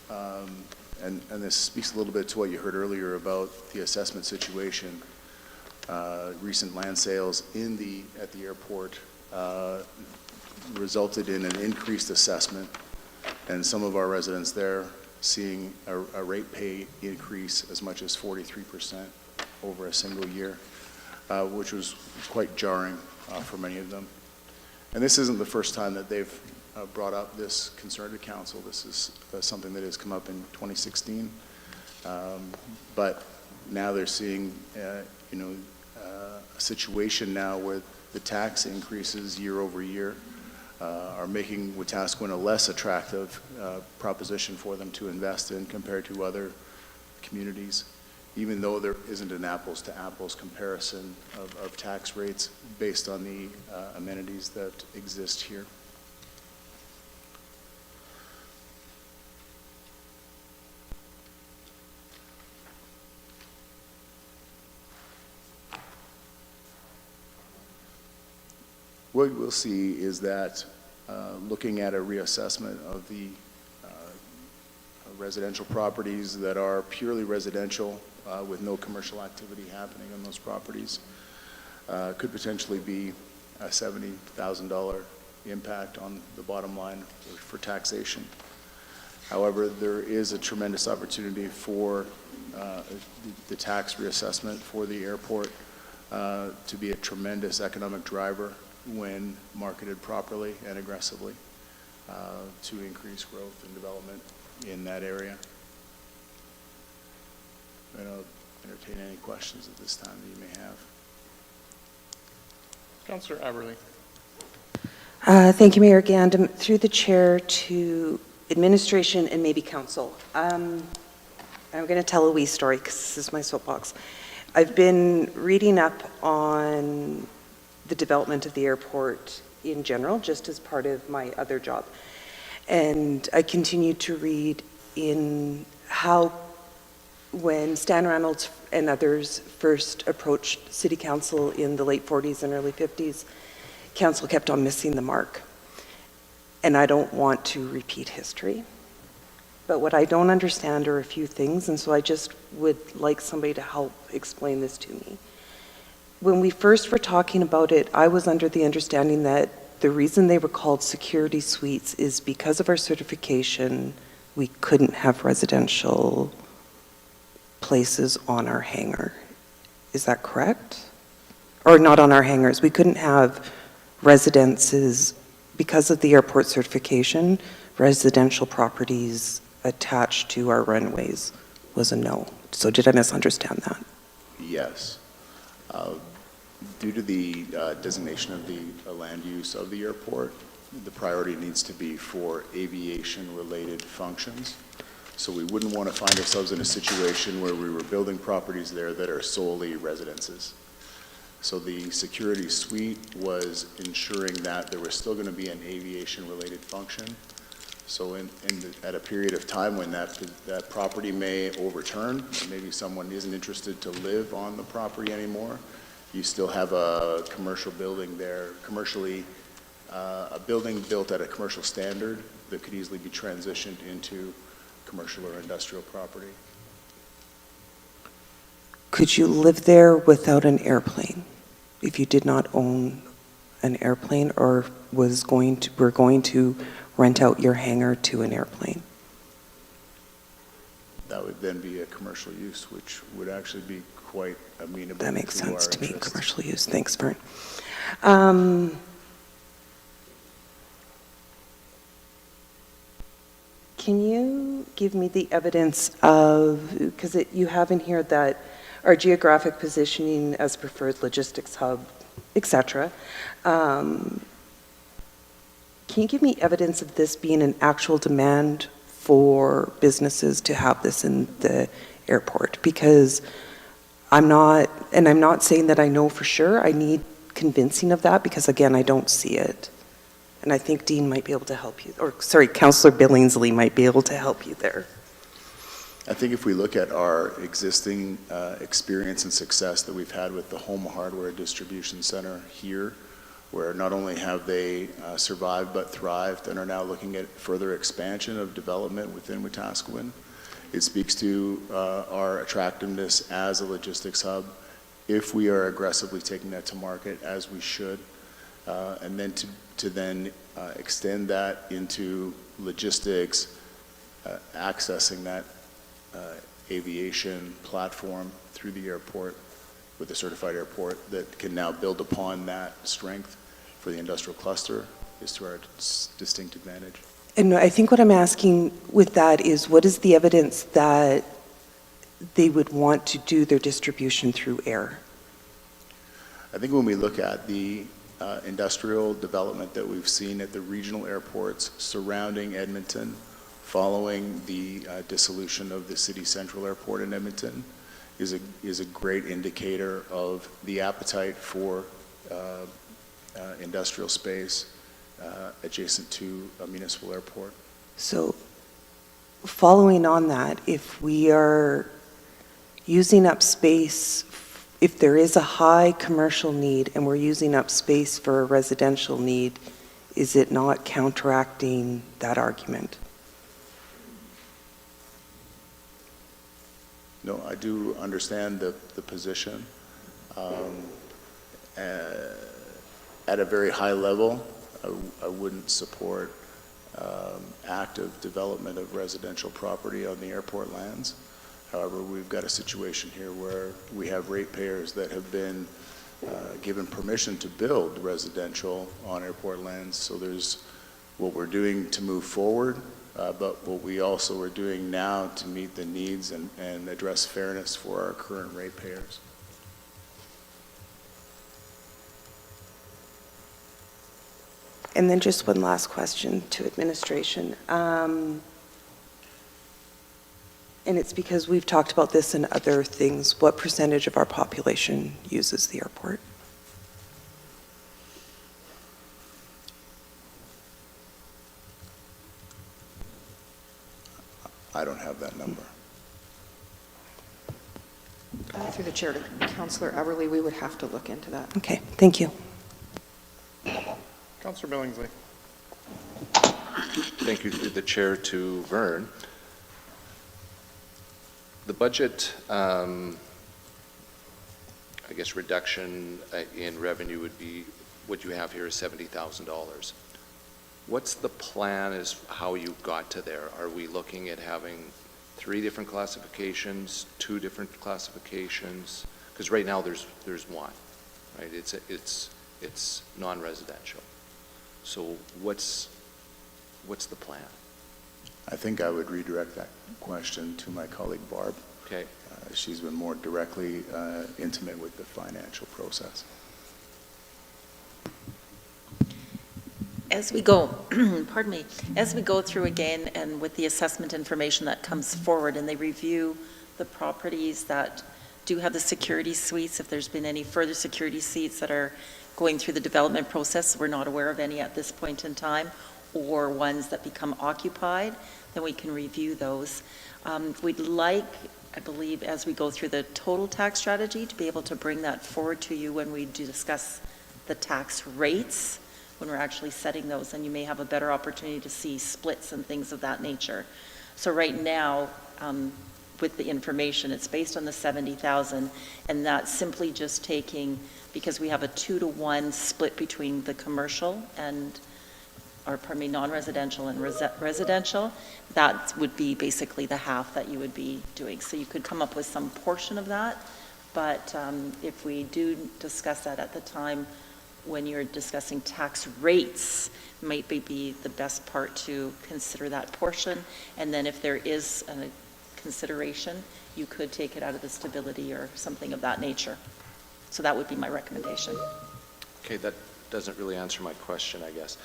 and this speaks a little bit to what you heard earlier about the assessment situation, recent land sales at the airport resulted in an increased assessment, and some of our residents there seeing a rate pay increase as much as 43% over a single year, which was quite jarring for many of them. And this isn't the first time that they've brought up this concern to council. This is something that has come up in 2016, but now they're seeing a situation now where the tax increases year over year are making Wetaskiwin a less attractive proposition for them to invest in compared to other communities, even though there isn't an apples to apples comparison of tax rates based on the amenities that exist here. What we'll see is that looking at a reassessment of the residential properties that are purely residential with no commercial activity happening on those properties could potentially be a $70,000 impact on the bottom line for taxation. However, there is a tremendous opportunity for the tax reassessment for the airport to be a tremendous economic driver when marketed properly and aggressively to increase growth and development in that area. I don't entertain any questions at this time that you may have. Councillor Aberley. Thank you, Mayor Gandam. Through the chair to administration and maybe council. I'm going to tell a wee story because this is my soapbox. I've been reading up on the development of the airport in general, just as part of my other job. And I continue to read in how, when Stan Reynolds and others first approached City Council in the late 40s and early 50s, Council kept on missing the mark. And I don't want to repeat history. But what I don't understand are a few things, and so I just would like somebody to help explain this to me. When we first were talking about it, I was under the understanding that the reason they were called security suites is because of our certification, we couldn't have residential places on our hangar. Is that correct? Or not on our hangars. We couldn't have residences because of the airport certification, residential properties attached to our runways was a no. So did I misunderstand that? Yes. Due to the designation of the land use of the airport, the priority needs to be for aviation-related functions. So we wouldn't want to find ourselves in a situation where we were building properties there that are solely residences. So the security suite was ensuring that there was still going to be an aviation-related function. So at a period of time when that property may overturn, or maybe someone isn't interested to live on the property anymore, you still have a commercial building there, a building built at a commercial standard that could easily be transitioned into commercial or industrial property. Could you live there without an airplane if you did not own an airplane, or were going to rent out your hangar to an airplane? That would then be a commercial use, which would actually be quite amenable. That makes sense to me, interests. commercial use. Thanks, Vern. Can you give me the evidence of, because you have in here that our geographic positioning as preferred logistics hub, et cetera. Can you give me evidence of this being an actual demand for businesses to have this in the airport? Because I'm not saying that I know for sure. I need convincing of that because, again, I don't see it. And I think Dean might be able to help you, or sorry, Councillor Billingsley might be able to help you there. I think if we look at our existing experience and success that we've had with the Home Hardware Distribution Center here, where not only have they survived but thrived and are now looking at further expansion of development within Wetaskiwin, it speaks to our attractiveness as a logistics hub if we are aggressively taking that to market as we should, and then to then extend that into logistics, accessing that aviation platform through the airport with a certified airport that can now build upon that strength for the industrial cluster is to our distinct advantage. And I think what I'm asking with that is, what is the evidence that they would want to do their distribution through air? I think when we look at the industrial development that we've seen at the regional airports surrounding Edmonton, following the dissolution of the City Central Airport in Edmonton, is a great indicator of the appetite for industrial space adjacent to a municipal airport. So following on that, if we are using up space, if there is a high commercial need and we're using up space for a residential need, is it not counteracting that argument? No, I do understand the position. At a very high level, I wouldn't support active development of residential property on the airport lands. However, we've got a situation here where we have ratepayers that have been given permission to build residential on airport lands. So there's what we're doing to move forward, but what we also are doing now to meet the needs and address fairness for our current ratepayers. And then just one last question to administration. And it's because we've talked about this in other things. What percentage of our population uses the airport? I don't have that number. Through the chair to Councillor Everly, we would have to look into that. Okay, thank you. Councillor Billingsley. Thank you through the chair to Vern. The budget, I guess, reduction in revenue would be, what you have here is $70,000. What's the plan as how you got to there? Are we looking at having 3 different classifications, 2 different classifications? Because right now there's one, right? It's non-residential. So what's the plan? I think I would redirect that question to my colleague Barb. Okay. She's been more directly intimate with the financial process. As we go, pardon me, as we go through again and with the assessment information that comes forward and they review the properties that do have the security suites, if there's been any further security suites that are going through the development process, we're not aware of any at this point in time, or ones that become occupied, then we can review those. We'd like, I believe, as we go through the total tax strategy, to be able to bring that forward to you when we do discuss the tax rates, when we're actually setting those, and you may have a better opportunity to see splits and things of that nature. So right now, with the information, it's based on the 70,000, and that's simply just taking, because we have a 2-to-1 split between the commercial and, or pardon me, non-residential and residential, that would be basically the half that you would be doing. So you could come up with some portion of that, but if we do discuss that at the time when you're discussing tax rates, might be the best part to consider that portion. And then if there is a consideration, you could take it out of the stability or something of that nature. So that would be my recommendation. Okay, that doesn't really answer my question, I guess.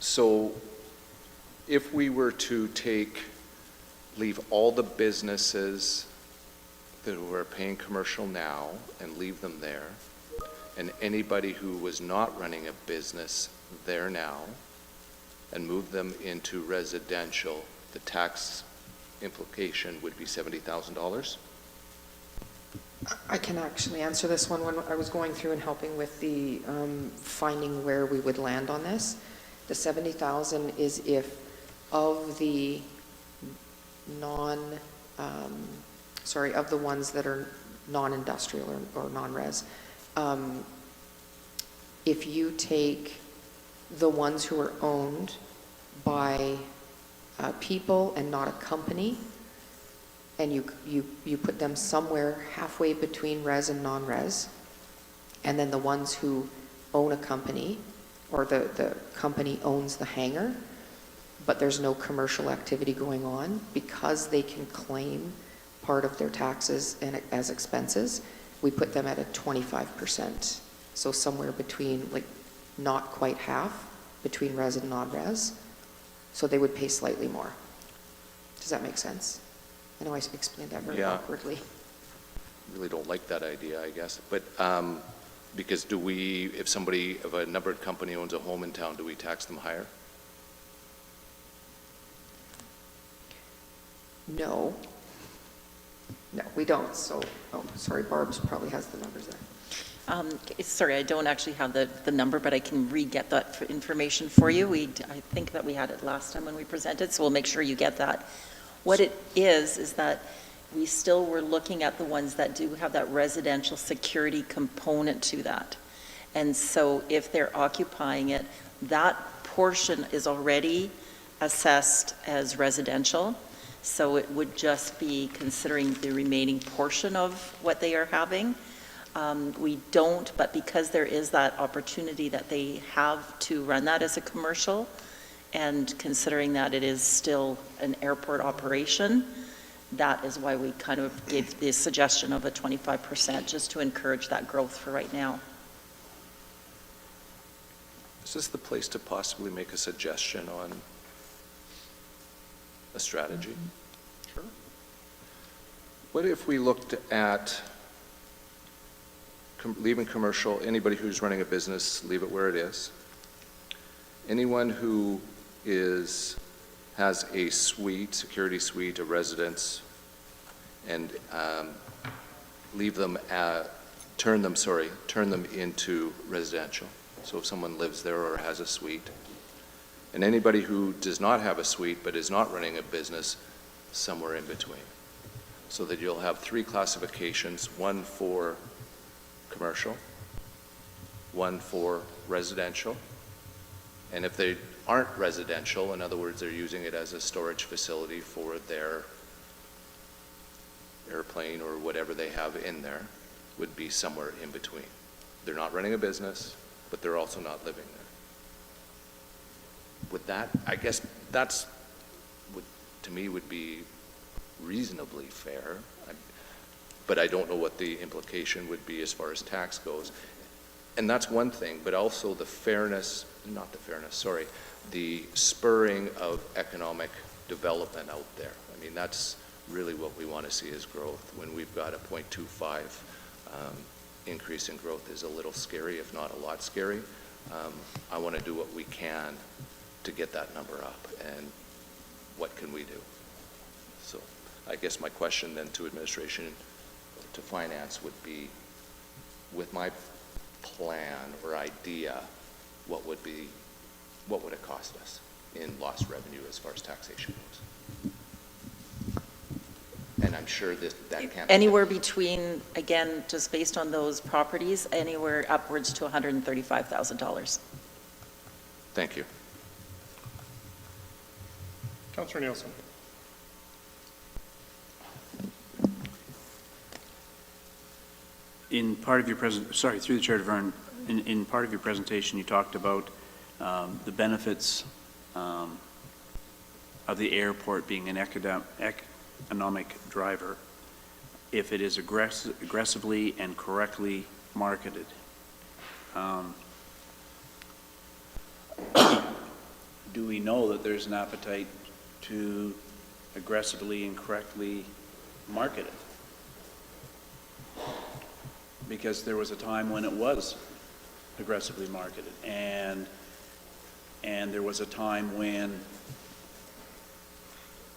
So if we were to leave all the businesses that are paying commercial now and leave them there, and anybody who was not running a business there now, and move them into residential, the tax implication would be $70,000? I can actually answer this one. When I was going through and helping with the finding where we would land on this, the 70,000 is if of the of the ones that are non-industrial or non-res, if you take the ones who are owned by people and not a company, and you put them somewhere halfway between res and non-res, and then the ones who own a company, or the company owns the hangar, but there's no commercial activity going on, because they can claim part of their taxes and as expenses, we put them at a 25%. So somewhere between, like, not quite half between res and non-res. So they would pay slightly more. Does that make sense? I know I explained that very awkwardly. Really don't like that idea, I guess. But because if a numbered company owns a home in town, do we tax them higher? No. No, we don't. So, sorry, Barb's probably has the numbers there. Sorry, I don't actually have the number, but I can re-get that information for you. I think that we had it last time when we presented, so we'll make sure you get that. What it is that we still were looking at the ones that do have that residential security component to that. And so if they're occupying it, that portion is already assessed as residential. So it would just be considering the remaining portion of what they are having. We don't, but because there is that opportunity that they have to run that as a commercial, and considering that it is still an airport operation, that is why we kind of gave the suggestion of a 25%, just to encourage that growth for right now. Is this the place to possibly make a suggestion on a strategy? What if we looked at leaving commercial, anybody who's running a business, leave it where it is. Anyone who has a suite, security suite, a residence, and turn them into residential. So if someone lives there or has a suite. And anybody who does not have a suite but is not running a business, somewhere in between. So that you'll have 3 classifications, one for commercial, one for residential, and if they aren't residential, in other words, they're using it as a storage facility for their airplane or whatever they have in there, would be somewhere in between. They're not running a business, but they're also not living there. With that, I guess that's, to me, would be reasonably fair. But I don't know what the implication would be as far as tax goes. And that's one thing, but also the spurring of economic development out there. I mean, that's really what we want to see as growth. When we've got a 0.25 increase in growth is a little scary, if not a lot scary. I want to do what we can to get that number up, and what can we do? So I guess my question then to administration, to finance would be, with my plan or idea, what would it cost us in lost revenue as far as taxation goes? And I'm sure that can't. Anywhere between, again, just based on those properties, anywhere upwards to $135,000. Thank you. Councillor Nielsen. In part of your through the chair to Vern, in part of your presentation, you talked about the benefits of the airport being an economic driver if it is aggressively and correctly marketed. Do we know that there's an appetite to aggressively and correctly market it? Because there was a time when it was aggressively marketed, and there was a time when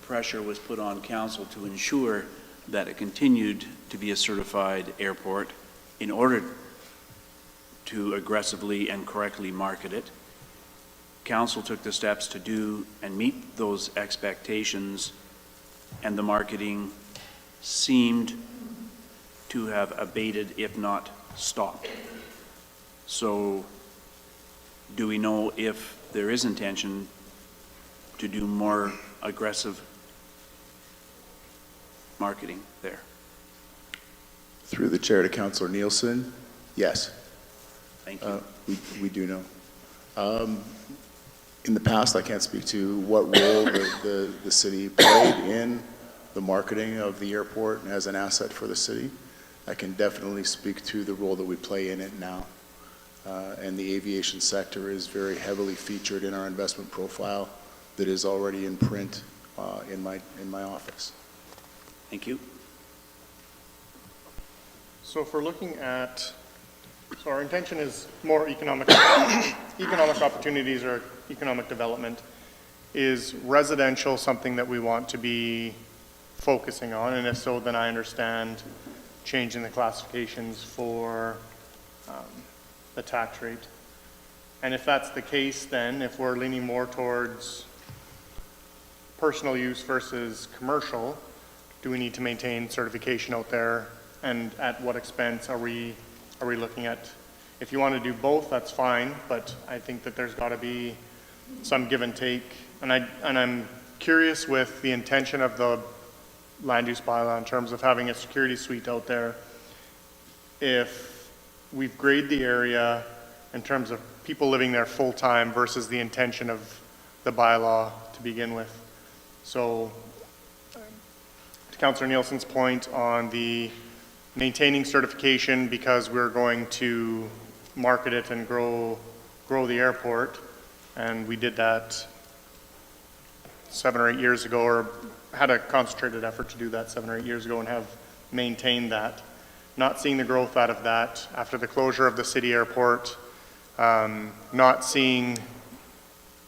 pressure was put on council to ensure that it continued to be a certified airport in order to aggressively and correctly market it. Council took the steps to do and meet those expectations, and the marketing seemed to have abated, if not stopped. So do we know if there is intention to do more aggressive marketing there? Through the chair to Councillor Nielsen, yes. Thank you. We do know. In the past, I can't speak to what role the city played in the marketing of the airport as an asset for the city. I can definitely speak to the role that we play in it now. And the aviation sector is very heavily featured in our investment profile that is already in print in my office. Thank you. So if we're looking at, so our intention is more economic opportunities or economic development. Is residential something that we want to be focusing on? And if so, then I understand changing the classifications for the tax rate. And if that's the case, then if we're leaning more towards personal use versus commercial, do we need to maintain certification out there? And at what expense are we looking at? If you want to do both, that's fine, but I think that there's got to be some give and take. And I'm curious with the intention of the land use bylaw in terms of having a security suite out there, if we've graded the area in terms of people living there full-time versus the intention of the bylaw to begin with. So to Councillor Nielsen's point on the maintaining certification because we're going to market it and grow the airport, and we did that 7 or 8 years ago, or had a concentrated effort to do that 7 or 8 years ago and have maintain that. Not seeing the growth out of that after the closure of the city airport, not seeing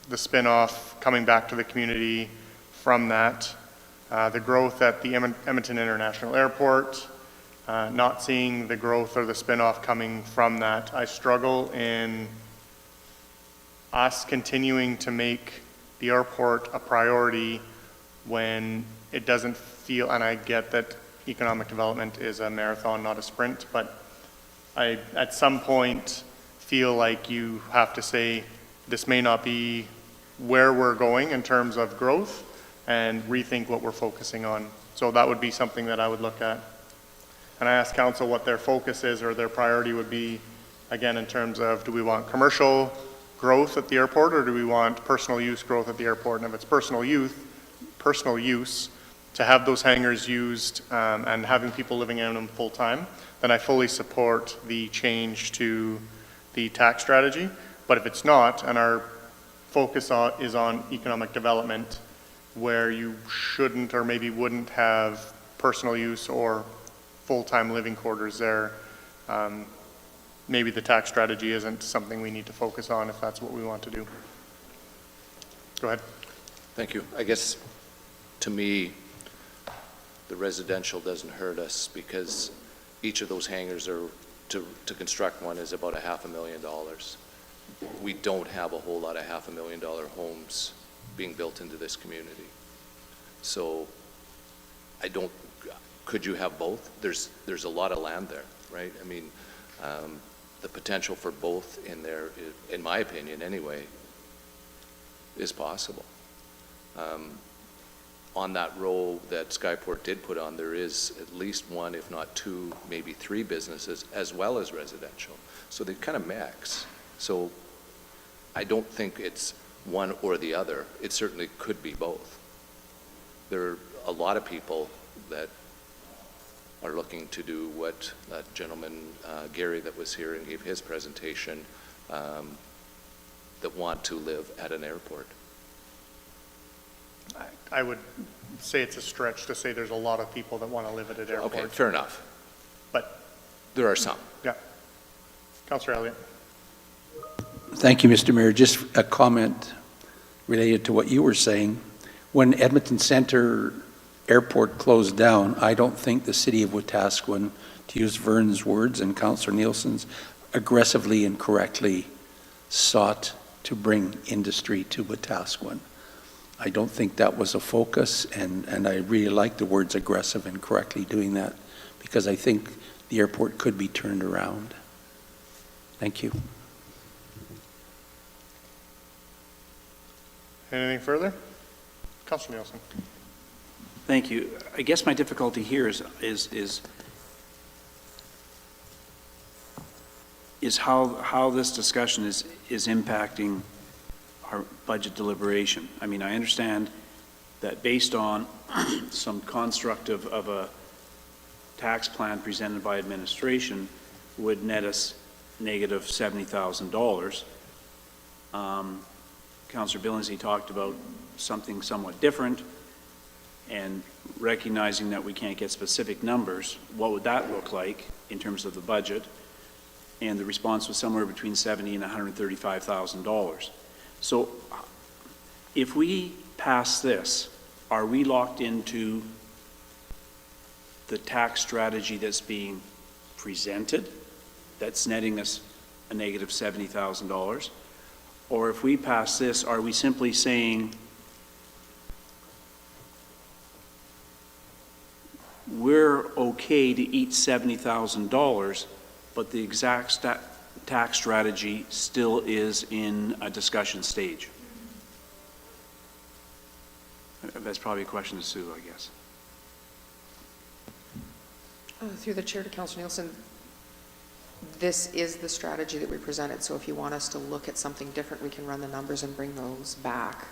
the spin-off coming back to the community from that, the growth at the Edmonton International Airport, not seeing the growth or the spin-off coming from that. I struggle in us continuing to make the airport a priority when it doesn't feel, and I get that economic development is a marathon, not a sprint, but I, at some point, feel like you have to say, this may not be where we're going in terms of growth, and rethink what we're focusing on. So that would be something that I would look at. And I asked council what their focus is or their priority would be, again, in terms of, do we want commercial growth at the airport, or do we want personal use growth at the airport? And if it's personal use, to have those hangars used and having people living in them full time, then I fully support the change to the tax strategy. But if it's not, and our focus is on economic development, where you shouldn't or maybe wouldn't have personal use or full-time living quarters there, maybe the tax strategy isn't something we need to focus on if that's what we want to do. Go ahead. Thank you. I guess, to me, the residential doesn't hurt us because each of those hangars are, to construct one is about $500,000. We don't have a whole lot of $500,000 homes being built into this community. So I don't, could you have both? There's a lot of land there, right? I mean, the potential for both in there, in my opinion anyway, is possible. On that row that Skyport did put on, there is at least one, if not two, maybe three businesses as well as residential. So they kind of mix. So I don't think it's one or the other. It certainly could be both. There are a lot of people that are looking to do what that gentleman, Gary, that was here and gave his presentation, that want to live at an airport. I would say it's a stretch to say there's a lot of people that want to live at an airport. Okay, fair enough. But there are some. Yeah. Councillor Elliott. Thank you, Mr. Mayor. Just a comment related to what you were saying. When Edmonton Centre Airport closed down, I don't think the city of Wetaskiwin, to use Vern's words and Councillor Nielsen's, aggressively and correctly sought to bring industry to Wetaskiwin. I don't think that was a focus, and I really like the words aggressive and correctly doing that, because I think the airport could be turned around. Thank you. Anything further? Councillor Nielsen. Thank you. I guess my difficulty here is how this discussion is impacting our budget deliberation. I mean, I understand that based on some construct of a tax plan presented by administration would net us negative $70,000. Councillor Billingsley talked about something somewhat different, and recognizing that we can't get specific numbers, what would that look like in terms of the budget? And the response was somewhere between $70,000 and $135,000. So if we pass this, are we locked into the tax strategy that's being presented that's netting us a negative $70,000? Or if we pass this, are we simply saying we're okay to eat $70,000, but the exact tax strategy still is in a discussion stage? That's probably a question to Sue, I guess. Through the chair to Councillor Nielsen, this is the strategy that we presented, so if you want us to look at something different, we can run the numbers and bring those back.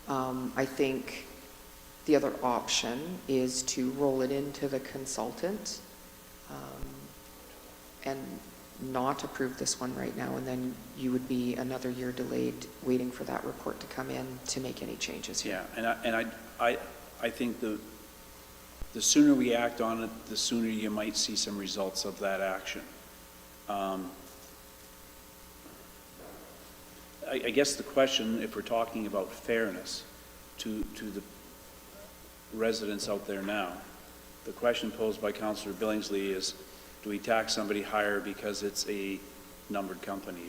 I think the other option is to roll it into the consultant and not approve this one right now, and then you would be another year delayed waiting for that report to come in to make any changes here. Yeah, and I think the sooner we act on it, the sooner you might see some results of that action. I guess the question, if we're talking about fairness to the residents out there now, the question posed by Councillor Billingsley is, do we tax somebody higher because it's a numbered company?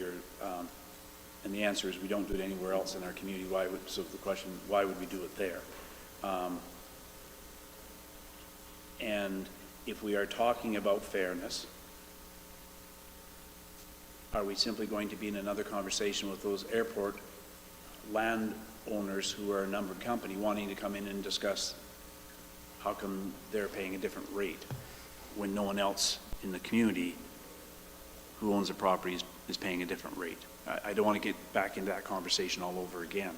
And the answer is we don't do it anywhere else in our community. So the question, why would we do it there? And if we are talking about fairness, are we simply going to be in another conversation with those airport landowners who are a numbered company wanting to come in and discuss how come they're paying a different rate when no one else in the community who owns the property is paying a different rate? I don't want to get back into that conversation all over again.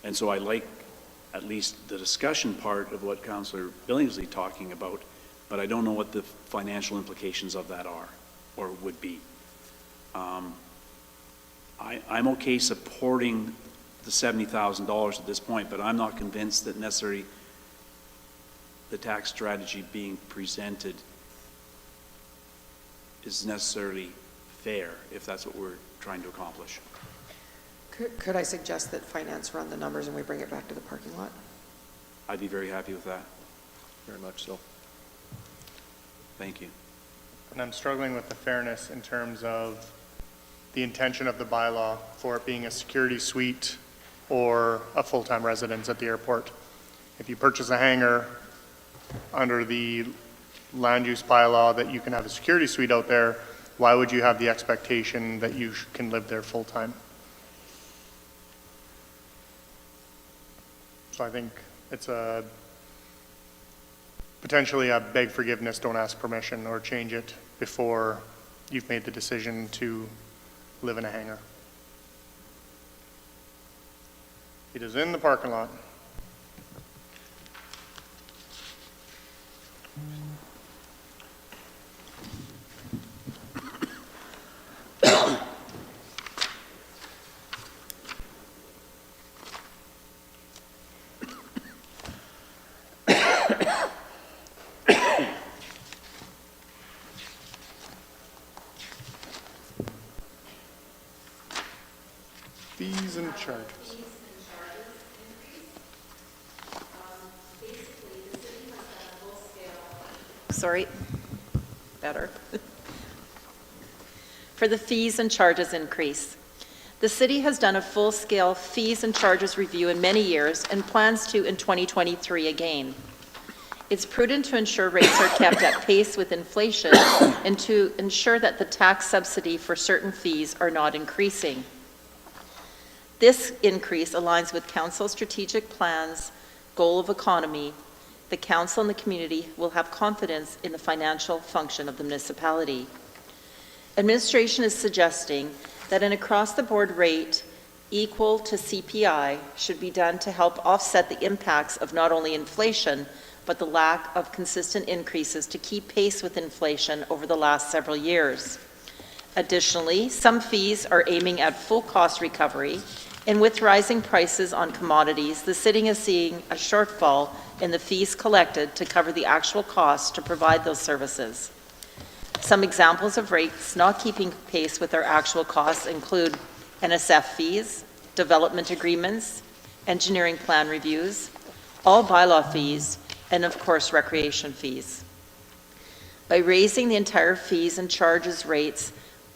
And so I like at least the discussion part of what Councillor Billingsley talking about, but I don't know what the financial implications of that are or would be. I'm okay supporting the $70,000 at this point, but I'm not convinced that necessarily the tax strategy being presented is necessarily fair, if that's what we're trying to accomplish. Could I suggest that finance run the numbers and we bring it back to the parking lot? I'd be very happy with that. Very much so. Thank you. And I'm struggling with the fairness in terms of the intention of the bylaw for it being a security suite or a full-time residence at the airport. If you purchase a hangar under the land use bylaw that you can have a security suite out there, why would you have the expectation that you can live there full-time? So I think it's potentially a beg forgiveness, don't ask permission, or change it before you've made the decision to live in a hangar. It is in the parking lot. Fees and charges. Sorry, better. For the fees and charges increase. The city has done a full-scale fees and charges review in many years and plans to in 2023 again. It's prudent to ensure rates are kept at pace with inflation and to ensure that the tax subsidy for certain fees are not increasing. This increase aligns with Council's strategic plan's goal of economy. The Council and the community will have confidence in the financial function of the municipality. Administration is suggesting that an across-the-board rate equal to CPI should be done to help offset the impacts of not only inflation, but the lack of consistent increases to keep pace with inflation over the last several years. Additionally, some fees are aiming at full cost recovery, and with rising prices on commodities, the city is seeing a shortfall in the fees collected to cover the actual costs to provide those services. Some examples of rates not keeping pace with our actual costs include NSF fees, development agreements, engineering plan reviews, all bylaw fees, and of course recreation fees. By raising the entire fees and charges rates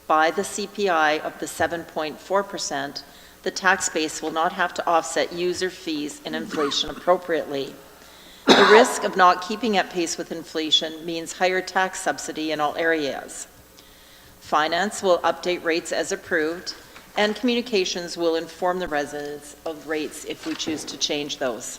by the CPI of the 7.4%, the tax base will not have to offset user fees and inflation appropriately. The risk of not keeping at pace with inflation means higher tax subsidy in all areas. Finance will update rates as approved, and communications will inform the residents of rates if we choose to change those.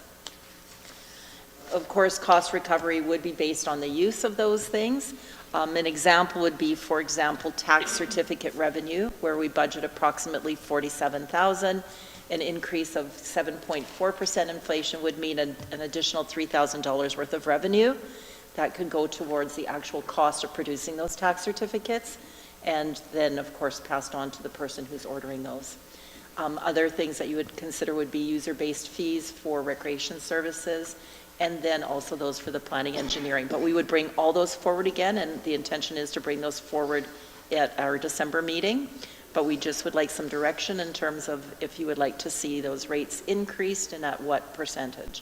Of course, cost recovery would be based on the use of those things. An example would be, for example, tax certificate revenue, where we budget approximately $47,000. An increase of 7.4% inflation would mean an additional $3,000 worth of revenue. That could go towards the actual cost of producing those tax certificates, and then, of course, passed on to the person who's ordering those. Other things that you would consider would be user-based fees for recreation services and then also those for the planning engineering. But we would bring all those forward again, and the intention is to bring those forward at our December meeting. But we just would like some direction in terms of if you would like to see those rates increased and at what percentage.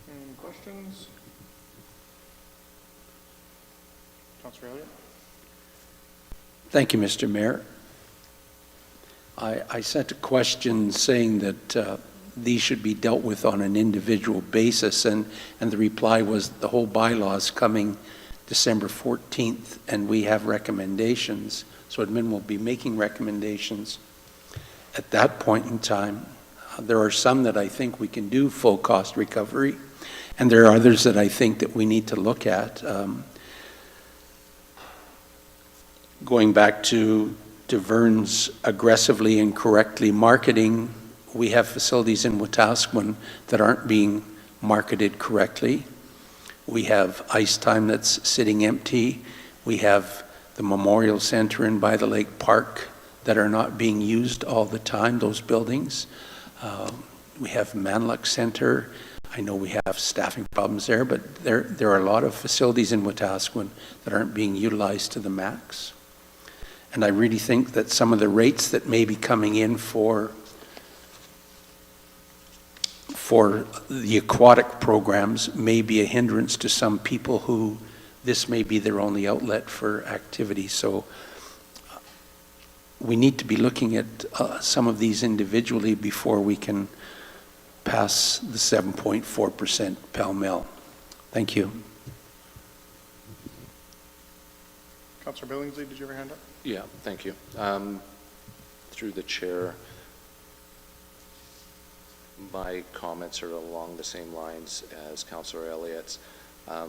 Any questions? Councillor Elliott? Thank you, Mr. Mayor. I sent a question saying that these should be dealt with on an individual basis, and the reply was the whole bylaw is coming December 14th, and we have recommendations. So admin will be making recommendations at that point in time. There are some that I think we can do full cost recovery, and there are others that I think that we need to look at. Going back to Vern's aggressively and correctly marketing, we have facilities in Wetaskiwin that aren't being marketed correctly. We have Ice Time that's sitting empty. We have the Memorial Center in By the Lake Park that are not being used all the time, those buildings. We have Manluck Center. I know we have staffing problems there, but there are a lot of facilities in Wetaskiwin that aren't being utilized to the max. And I really think that some of the rates that may be coming in for the aquatic programs may be a hindrance to some people who this may be their only outlet for activity. So we need to be looking at some of these individually before we can pass the 7.4% pell-mell. Thank you. Councillor Billingsley, did you have your hand up? Yeah, thank you. Through the chair, my comments are along the same lines as Councillor Elliott's. I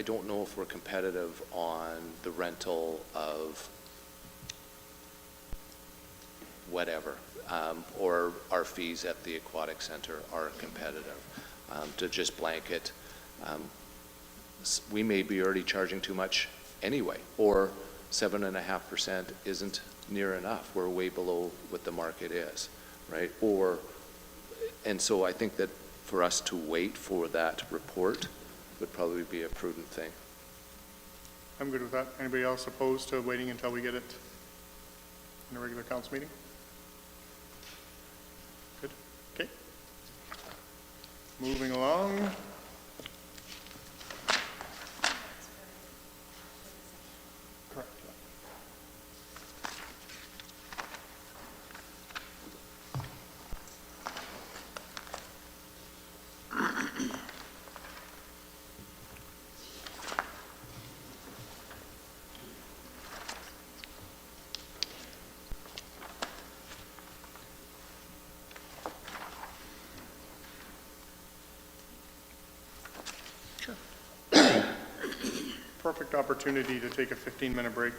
don't know if we're competitive on the rental of whatever, or our fees at the aquatic center are competitive. To just blanket, we may be already charging too much anyway, or 7.5% isn't near enough. We're way below what the market is, right? And so I think that for us to wait for that report would probably be a prudent thing. I'm good with that. Anybody else opposed to waiting until we get it in a regular council meeting? Good. Okay. Moving along. Correct. Perfect opportunity to take a 15-minute break.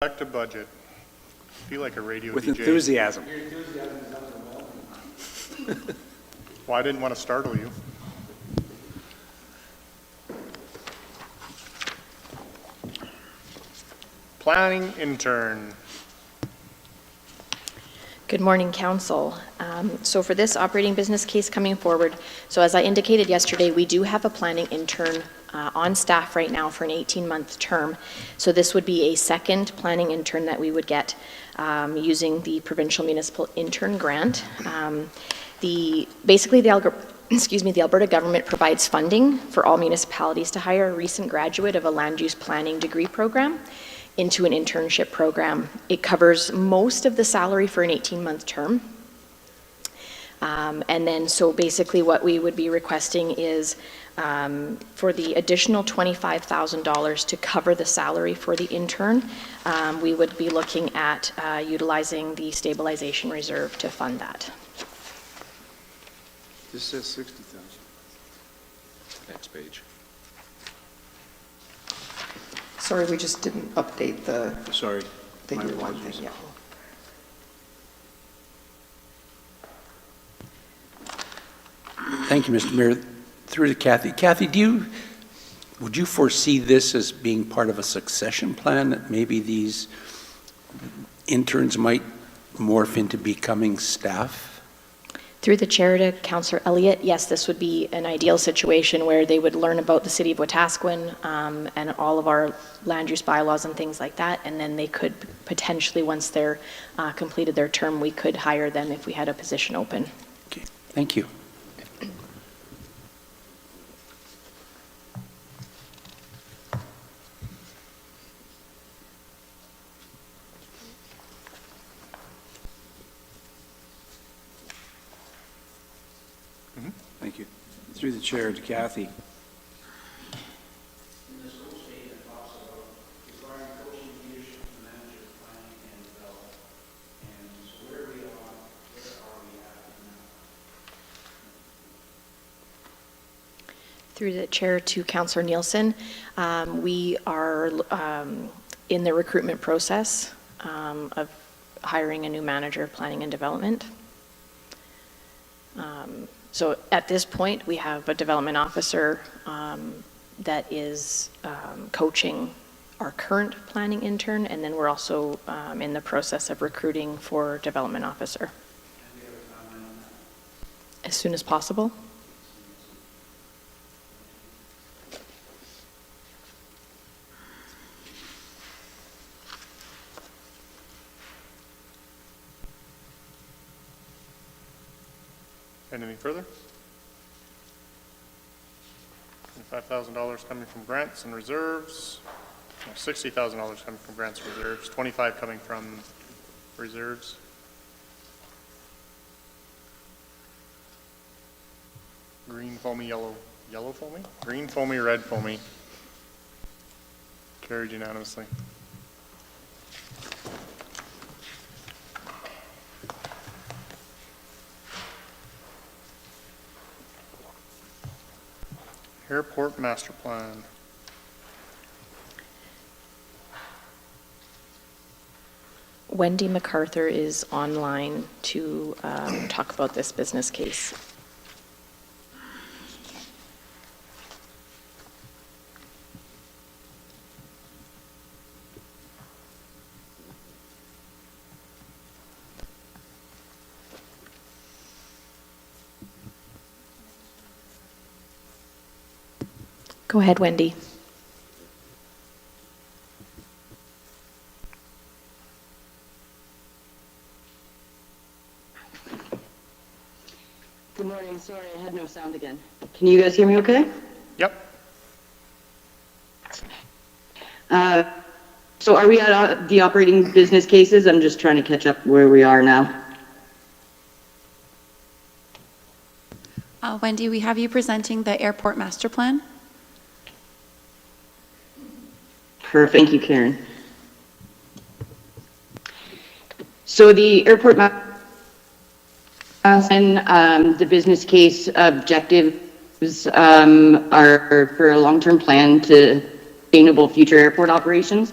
Back to budget. Feel like a radio With DJ. enthusiasm. Well, I didn't want to startle you. Planning intern. Good morning, Council. So for this operating business case coming forward, so as I indicated yesterday, we do have a planning intern on staff right now for an 18-month term. So this would be a second planning intern that we would get using the Provincial Municipal Intern Grant. Basically, the Alberta government provides funding for all municipalities to hire a recent graduate of a land use planning degree program into an internship program. It covers most of the salary for an 18-month term. And then, so basically what we would be requesting is for the additional $25,000 to cover the salary for the intern, we would be looking at utilizing the stabilization reserve to fund that. This says 60,000. Next page. Sorry, we just didn't update the Sorry. year My one thing, apologies. yeah. Thank you, Mr. Mayor. Through to Kathy. Kathy, would you foresee this as being part of a succession plan, that maybe these interns might morph into becoming staff? Through the chair to Councillor Elliott, yes, this would be an ideal situation where they would learn about the city of Wetaskiwin and all of our land use bylaws and things like that, and then they could potentially, once they're completed their term, we could hire them if we had a position open. Okay, thank you. Thank you. Through the chair to Kathy. Through the chair to Councillor Nielsen, we are in the recruitment process of hiring a new manager of planning and development. So at this point, we have a development officer that is coaching our current planning intern, and then we're also in the process of recruiting for development officer. As soon as possible. And any further? $5,000 coming from grants and reserves. No, $60,000 coming from grants and reserves. 25 coming from reserves. Green foamy, yellow foamy? Green foamy, red foamy. Carried unanimously. Airport master plan. Wendy MacArthur is online to talk about this business case. Go ahead, Wendy. Good morning. Sorry, I had no sound again. Can you guys hear me okay? Yep. So are we at the operating business cases? I'm just trying to catch up where we are now. Wendy, we have you presenting the airport master plan. Perfect. Thank you, Karen. So the airport master plan, the business case objectives are for a long-term plan to sustainable future airport operations.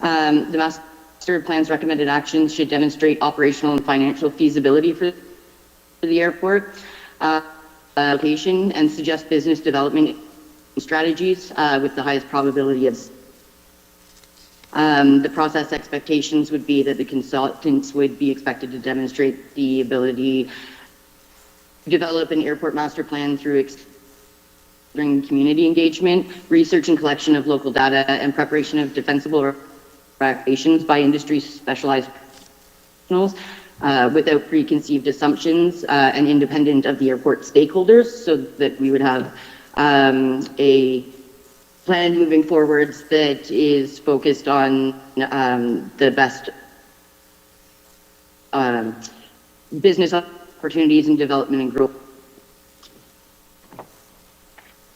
The master plan's recommended actions should demonstrate operational and financial feasibility for the airport location and suggest business development strategies with the highest probability of the process expectations would be that the consultants would be expected to demonstrate the ability to develop an airport master plan through community engagement, research and collection of local data, and preparation of defensible recommendations by industry specialized professionals without preconceived assumptions and independent of the airport stakeholders, so that we would have a plan moving forwards that is focused on the best business opportunities and development and growth.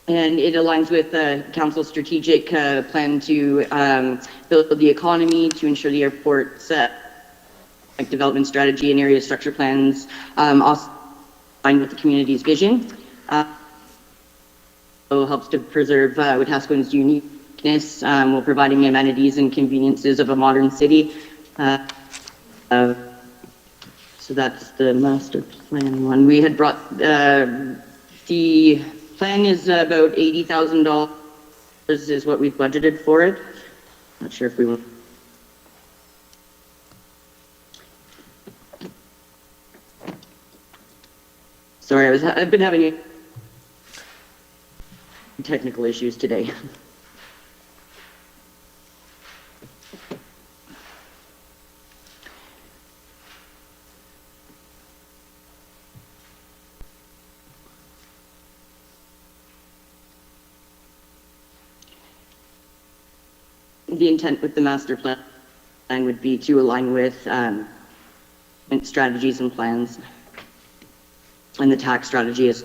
And it aligns with the council's strategic plan to build the economy, to ensure the airport's development strategy and area structure plans also align with the community's vision. So helps to preserve Wetaskiwin's uniqueness while providing amenities and conveniences of a modern city. So that's the master plan one. We had brought the plan is about $80,000 is what we've budgeted for it. Not sure if we will. Sorry, I've been having technical issues today. The intent with the master plan would be to align with strategies and plans, and the tax strategy is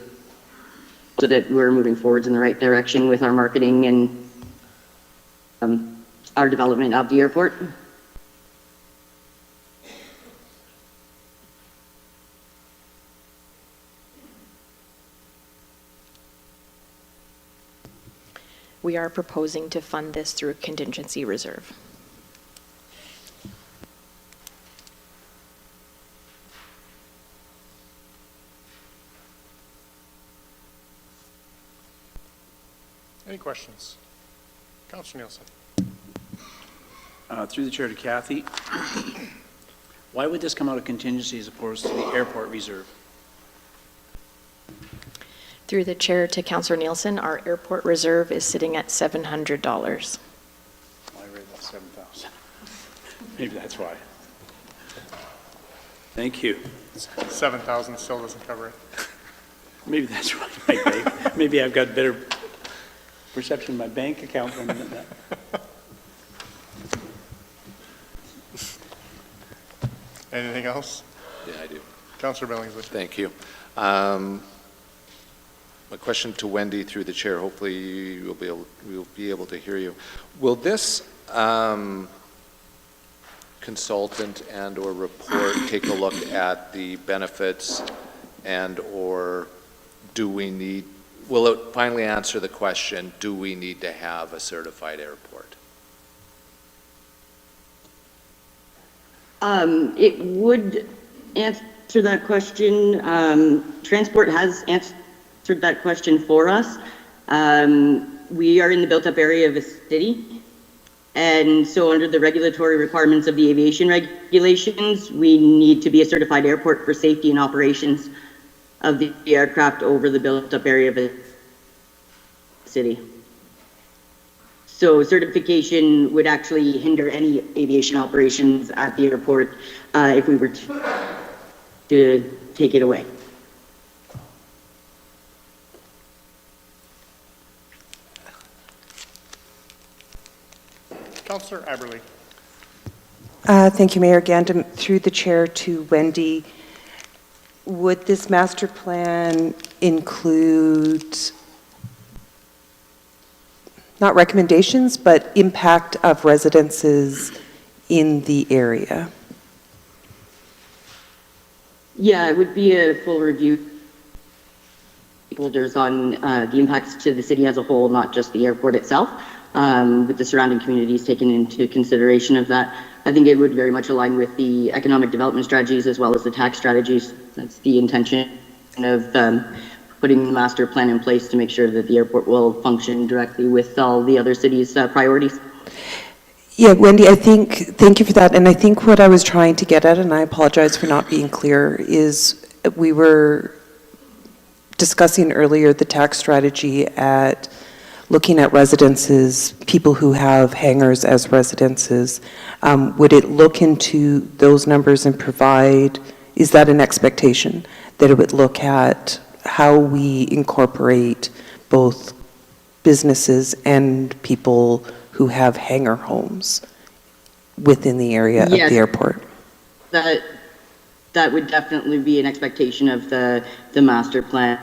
so that we're moving forwards in the right direction with our marketing and our development of the airport. We are proposing to fund this through a contingency reserve. Any questions? Councillor Nielsen. Through the chair to Kathy, why would this come out of contingency as opposed to the airport reserve? Through the chair to Councillor Nielsen, our airport reserve is sitting at $700. Well, I read that 7,000. Maybe that's why. Thank you. 7,000 still doesn't cover it. Maybe that's right. Maybe I've got better perception of my bank account than that. Anything else? Yeah, I do. Councillor Billingsley. Thank you. A question to Wendy through the chair. Hopefully we'll be able to hear you. Will this consultant and or report take a look at the benefits and or will it finally answer the question, do we need to have a certified airport? It would answer that question. Transport has answered that question for us. We are in the built-up area of a city, and so under the regulatory requirements of the aviation regulations, we need to be a certified airport for safety and operations of the aircraft over the built-up area of a city. So certification would actually hinder any aviation operations at the airport if we were to take it away. Councillor Aberley. Thank you, Mayor Gandam. Through the chair to Wendy, would this master plan include not recommendations, but impact of residences in the area? Yeah, it would be a full review stakeholders on the impacts to the city as a whole, not just the airport itself. with the surrounding communities taken into consideration of that. I think it would very much align with the economic development strategies as well as the tax strategies. That's the intention of putting the master plan in place to make sure that the airport will function directly with all the other cities' priorities. Yeah, Wendy, thank you for that. And I think what I was trying to get at, and I apologize for not being clear, is we were discussing earlier the tax strategy at looking at residences, people who have hangars as residences. Would it look into those numbers and provide, is that an expectation, that it would look at how we incorporate both businesses and people who have hangar homes within the area of the airport? That would definitely be an expectation of the master plan.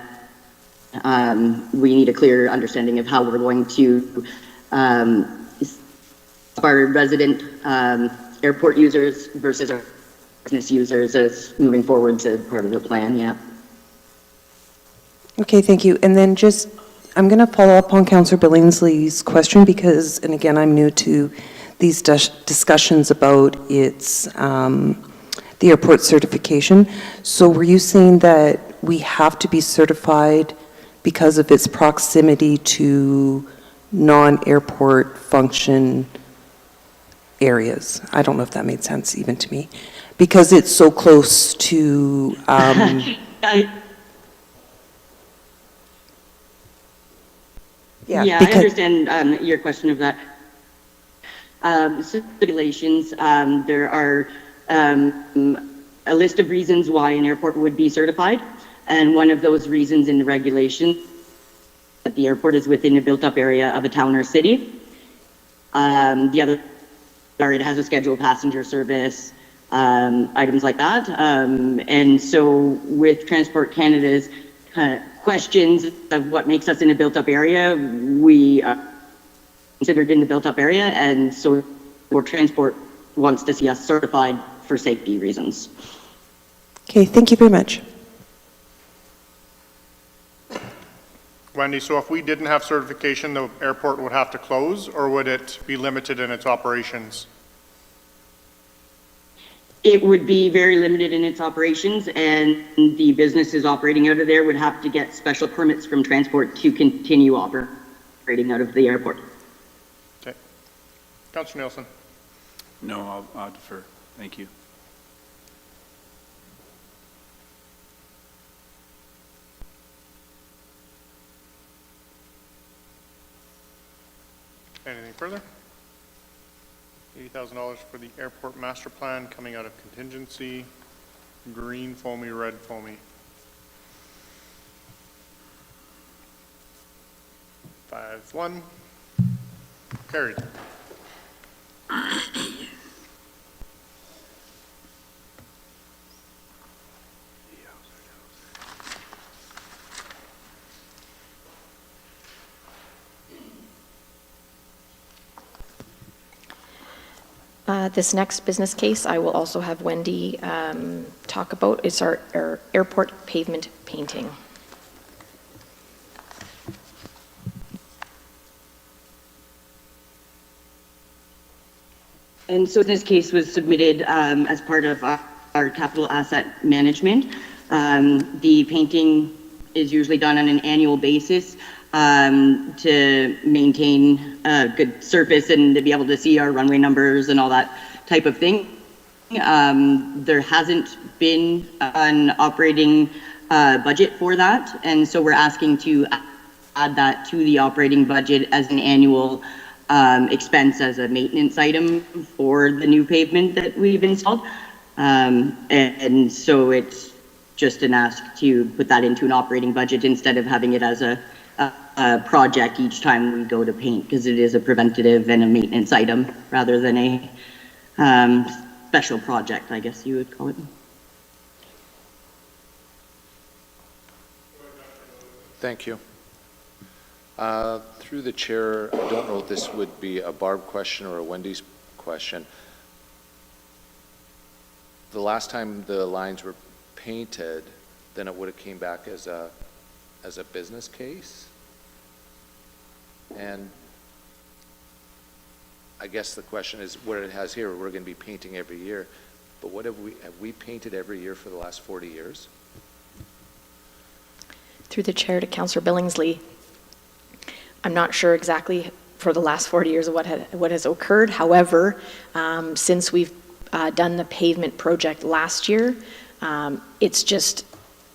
We need a clear understanding of how we're going to our resident airport users versus our business users as moving forward to part of the plan, yeah. Okay, thank you. And then just, I'm going to follow up on Councillor Billingsley's question because, and again, I'm new to these discussions about its, the airport certification. So were you saying that we have to be certified because of its proximity to non-airport function areas? I don't know if that made sense even to me. Because it's so close to... Yeah, I understand your question of that. Regulations, there are a list of reasons why an airport would be certified, and one of those reasons in the regulation that the airport is within a built-up area of a town or city. The other, it has a scheduled passenger service, items like that. And so with Transport Canada's questions of what makes us in a built-up area, we are considered in the built-up area, and so Transport wants to see us certified for safety reasons. Okay, thank you very much. Wendy, so if we didn't have certification, the airport would have to close, or would it be limited in its operations? It would be very limited in its operations, and the businesses operating out of there would have to get special permits from Transport to continue operating out of the airport. Okay. Councillor Nielsen. No, I'll defer. Thank you. Anything further? $80,000 for the airport master plan coming out of contingency. Green foamy, red foamy. 5-1. Carried. This next business case, I will also have Wendy talk about. It's our airport pavement painting. And so this case was submitted as part of our capital asset management. The painting is usually done on an annual basis to maintain a good surface and to be able to see our runway numbers and all that type of thing. There hasn't been an operating budget for that, and so we're asking to add that to the operating budget as an annual expense as a maintenance item for the new pavement that we've installed. And so it's just an ask to put that into an operating budget instead of having it as a project each time we go to paint, because it is a preventative and a maintenance item rather than a special project, I guess you would call it. Thank you. Through the chair, I don't know if this would be a Barb question or a Wendy's question. The last time the lines were painted, then it would have came back as a business case. And I guess the question is, what it has here, we're going to be painting every year, but what have we painted every year for the last 40 years? Through the chair to Councillor Billingsley, I'm not sure exactly for the last 40 years of what has occurred. However, since we've done the pavement project last year, it's just,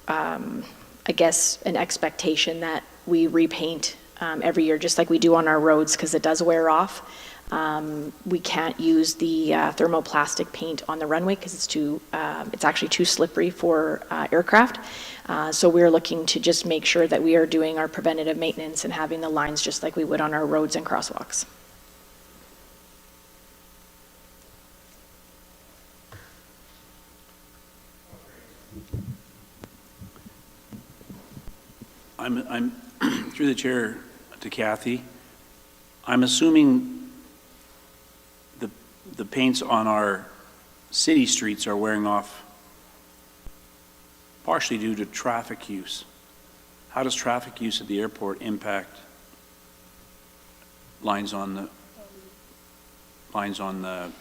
I guess, an expectation that we repaint every year, just like we do on our roads, because it does wear off. We can't use the thermoplastic paint on the runway because it's actually too slippery for aircraft. So we're looking to just make sure that we are doing our preventative maintenance and having the lines just like we would on our roads and crosswalks. I'm through the chair to Kathy. I'm assuming the paints on our city streets are wearing off partially due to traffic use. How does traffic use at the airport impact lines on the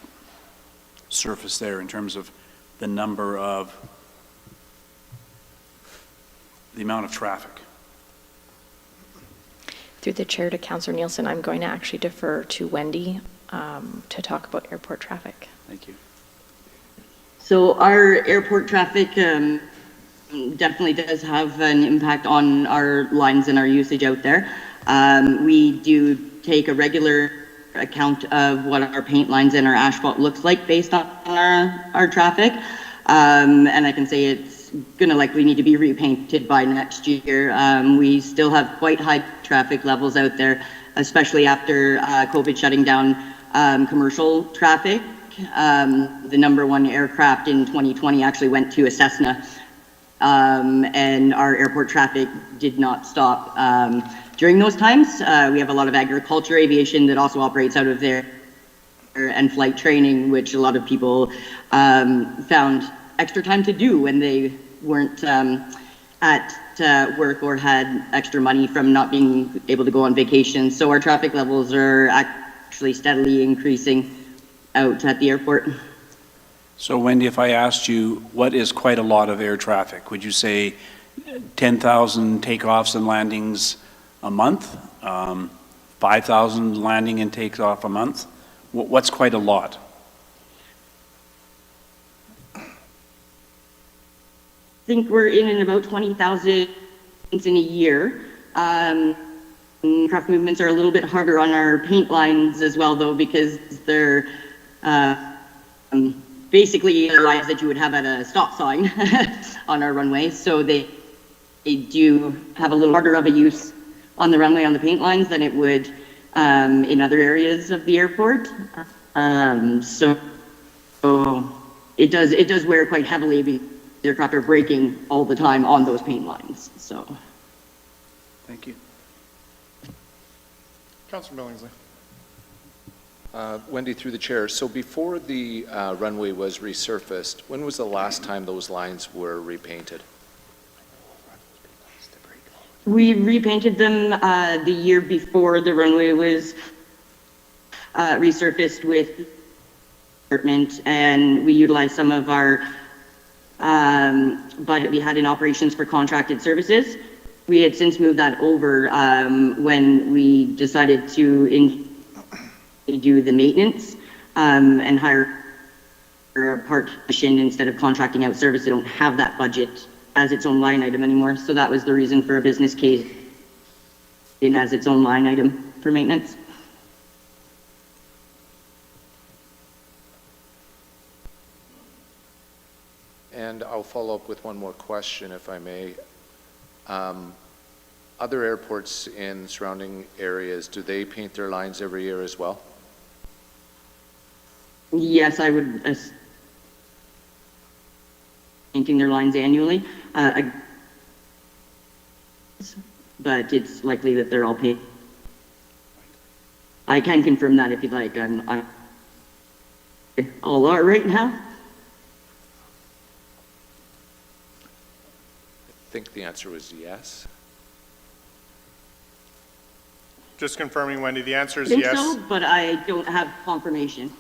surface there in terms of the amount of traffic? Through the chair to Councillor Nielsen, I'm going to actually defer to Wendy to talk about airport traffic. Thank you. So our airport traffic definitely does have an impact on our lines and our usage out there. We do take a regular account of what our paint lines and our asphalt looks like based on our traffic. And I can say it's gonna likely need to be repainted by next year. We still have quite high traffic levels out there, especially after COVID shutting down commercial traffic. The #1 aircraft in 2020 actually went to a Cessna, and our airport traffic did not stop during those times. We have a lot of agriculture aviation that also operates out of there, and flight training, which a lot of people found extra time to do when they weren't at work or had extra money from not being able to go on vacation. So our traffic levels are actually steadily increasing out at the airport. So Wendy, if I asked you, what is quite a lot of air traffic? Would you say 10,000 takeoffs and landings a month? 5,000 landing and takes off a month? What's quite a lot? I think we're in and about 20,000 in a year. Craft movements are a little bit harder on our paint lines as well, though, because they're basically lines that you would have at a stop sign on our runways. So they do have a little harder of a use on the runway on the paint lines than it would in other areas of the airport. So it does wear quite heavily because the aircraft are braking all the time on those paint lines. So. Thank you. Councillor Billingsley. Wendy, through the chair. So before the runway was resurfaced, when was the last time those lines were repainted? We repainted them the year before the runway was resurfaced with ADJOURNMENT, and we utilized some of our budget we had in operations for contracted services. We had since moved that over when we decided to do the maintenance and hire a partition instead of contracting out service. They don't have that budget as its own line item anymore. So that was the reason for a business case in as its own line item for maintenance. And I'll follow up with one more question, if I may. Other airports in surrounding areas, do they paint their lines every year as well? Yes, I would painting their lines annually, but it's likely that they're all paid. I can confirm that if you'd like. I'm all are right now. I think the answer was yes. Just confirming, Wendy, the answer is think yes. so, but I don't have confirmation.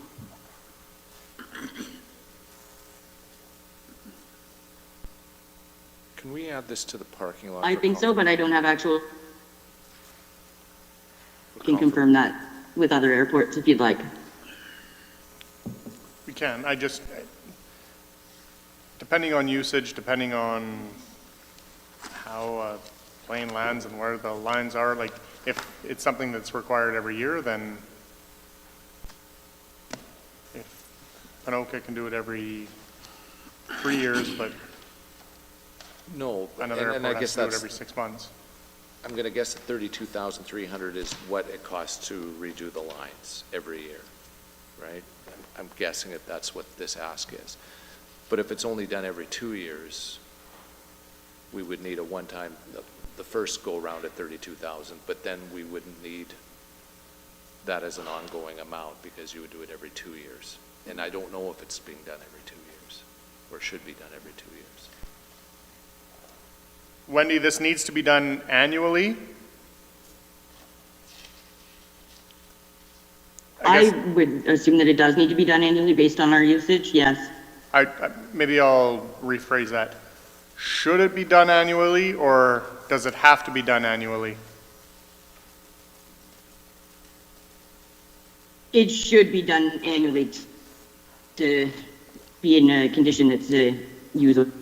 Can we add this to the parking lot? I for think so, but I don't have actual, for can comfort? confirm that with other airports if you'd like. We can, depending on usage, depending on how a plane lands and where the lines are, like, if it's something that's required every year, then if Panoka can do it every 3 years, but No, another and I airport guess has to do it that's, every 6 months. I'm going to guess that 32,300 is what it costs to redo the lines every year, right? I'm guessing that that's what this ask is. But if it's only done every 2 years, we would need a one-time, the first go-around at 32,000, but then we wouldn't need that as an ongoing amount because you would do it every 2 years. And I don't know if it's being done every 2 years or should be done every 2 years. Wendy, this needs to be done annually? I would assume that it does need to be done annually based on our usage, yes. Maybe I'll rephrase that. Should it be done annually, or does it have to be done annually? It should be done annually to be in a condition that's usable.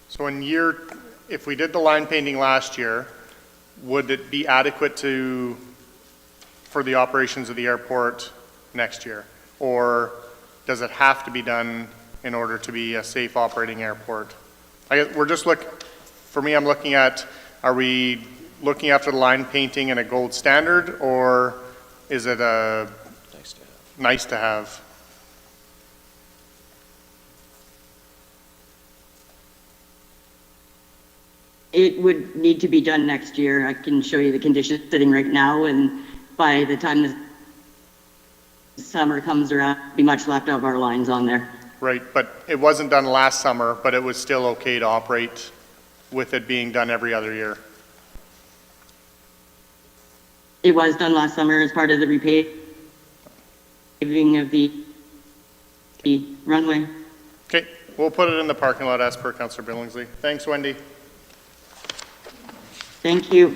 So if we did the line painting last year, would it be adequate for the operations of the airport next year? Or does it have to be done in order to be a safe operating airport? For me, I'm looking at, are we looking after the line painting in a gold standard, or is it a nice to have? It would need to be done next year. I can show you the conditions sitting right now, and by the time the summer comes around, be much left of our lines on there. Right, but it wasn't done last summer, but it was still okay to operate with it being done every other year. It was done last summer as part of the repaving of the runway. Okay, we'll put it in the parking lot as per Councillor Billingsley. Thanks, Wendy. Thank you.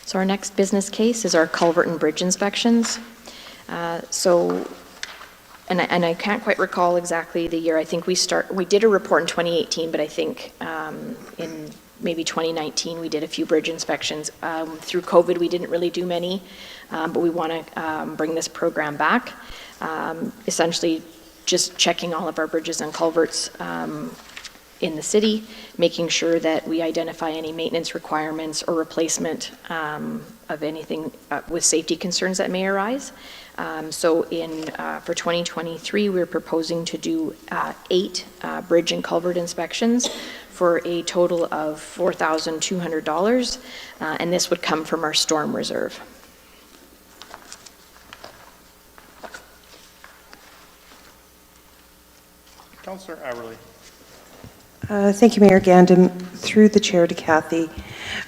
So our next business case is our culvert and bridge inspections. And I can't quite recall exactly the year. I think we did a report in 2018, but I think in maybe 2019, we did a few bridge inspections. Through COVID, we didn't really do many, but we want to bring this program back. Essentially, just checking all of our bridges and culverts in the city, making sure that we identify any maintenance requirements or replacement of anything with safety concerns that may arise. For 2023, we're proposing to do 8 bridge and culvert inspections for a total of $4,200, and this would come from our storm reserve. Councillor Averly. Thank you, Mayor Gandon. Through the chair to Kathy,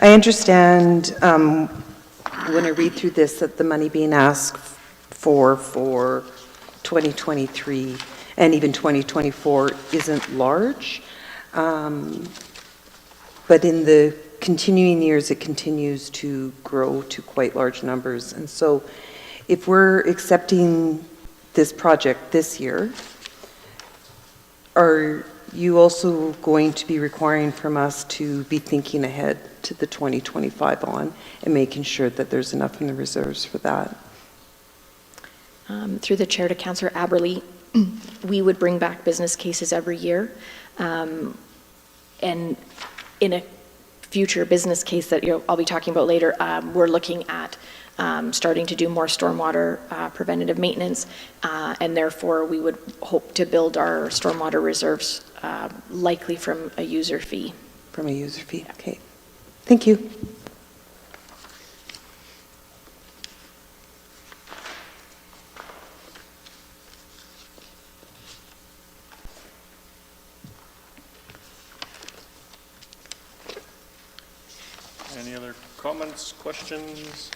I understand when I read through this that the money being asked for 2023 and even 2024 isn't large, but in the continuing years it continues to grow to quite large numbers. And so if we're accepting this project this year, are you also going to be requiring from us to be thinking ahead to the 2025 on and making sure that there's enough in the reserves for that? Through the chair to Councillor Aberly, we would bring back business cases every year. And in a future business case that I'll be talking about later, we're looking at starting to do more stormwater preventative maintenance, and therefore we would hope to build our stormwater reserves likely from a user fee. From a user fee, okay. Thank you. Any other comments, questions?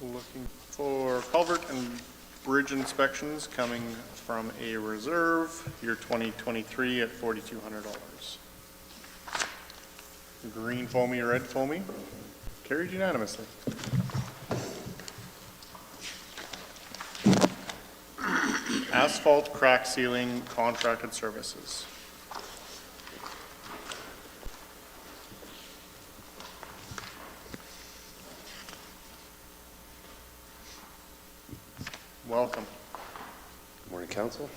Looking for culvert and bridge inspections coming from a reserve, year 2023 at $4,200. Green foamy, red foamy, carried unanimously. Asphalt crack sealing contracted services. Welcome. Good morning, Council.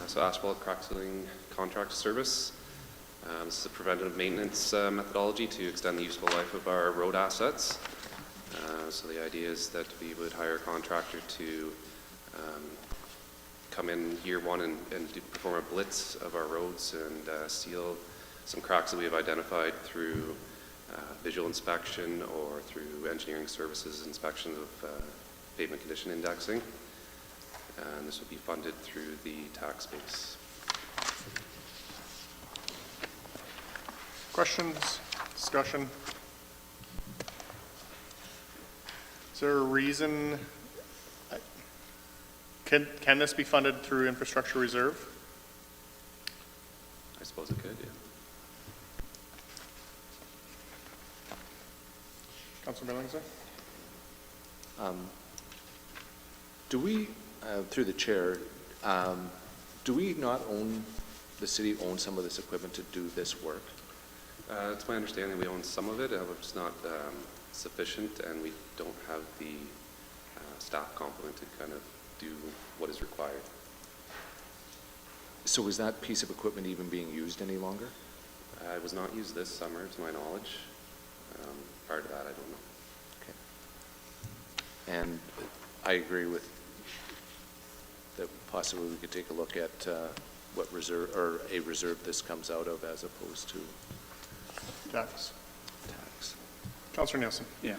So asphalt crack sealing contract service. This is a preventative maintenance methodology to extend the useful life of our road assets. So the idea is that we would hire a contractor to come in year one and perform a blitz of our roads and seal some cracks that we have identified through visual inspection or through engineering services inspections of pavement condition indexing, and this would be funded through the tax base. Questions, discussion? Is there a reason, can this be funded through infrastructure reserve? I suppose it could, yeah. Councilor Billingsley? Do we, through the chair, do we not own, the city owns some of this equipment to do this work? It's my understanding we own some of it, it's not sufficient, and we don't have the staff complement to kind of do what is required. So is that piece of equipment even being used any longer? It was not used this summer, to my knowledge. Prior to that, I don't know. Okay. And I agree with that possibly we could take a look at what reserve, or a reserve this comes out of as opposed to Tax. tax. Councilor Nielsen? Yeah.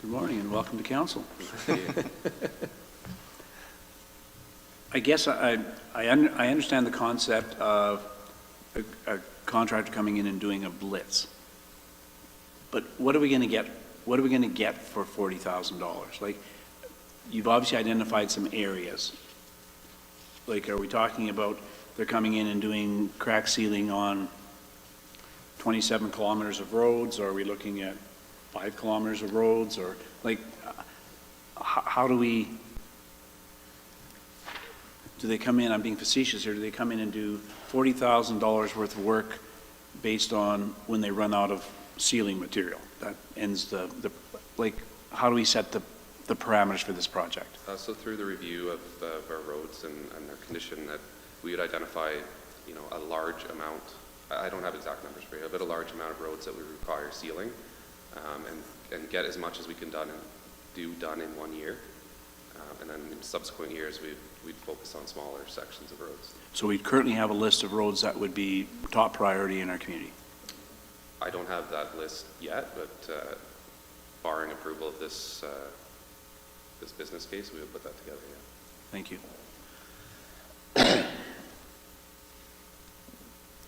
Good morning and welcome to council. I guess I understand the concept of a contractor coming in and doing a blitz. But what are we going to get? What are we going to get for $40,000? Like, you've obviously identified some areas. Like, are we talking about they're coming in and doing crack sealing on 27 kilometers of roads? Or are we looking at 5 kilometers of roads? Or like, how do we, do they come in, I'm being facetious here, do they come in and do $40,000 worth of work based on when they run out of sealing material? That ends the like, how do we set the parameters for this project? So through the review of our roads and their condition, that we would identify, you know, a large amount, I don't have exact numbers for you, but a large amount of roads that we require sealing, and get as much as we can done in 1 year. And then in subsequent years, we'd focus on smaller sections of roads. So we currently have a list of roads that would be top priority in our community. I don't have that list yet, but barring approval of this this business case, we would put that together, yeah. Thank you.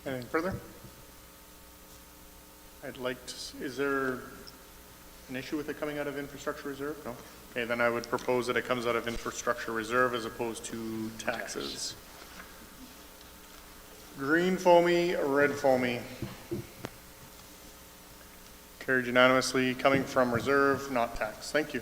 Anything further? I'd like to, is there an issue with it coming out of infrastructure reserve? No? Okay, then I would propose that it comes out of infrastructure reserve as opposed to taxes. Green foamy, red foamy. Carried unanimously, coming from reserve, not tax. Thank you.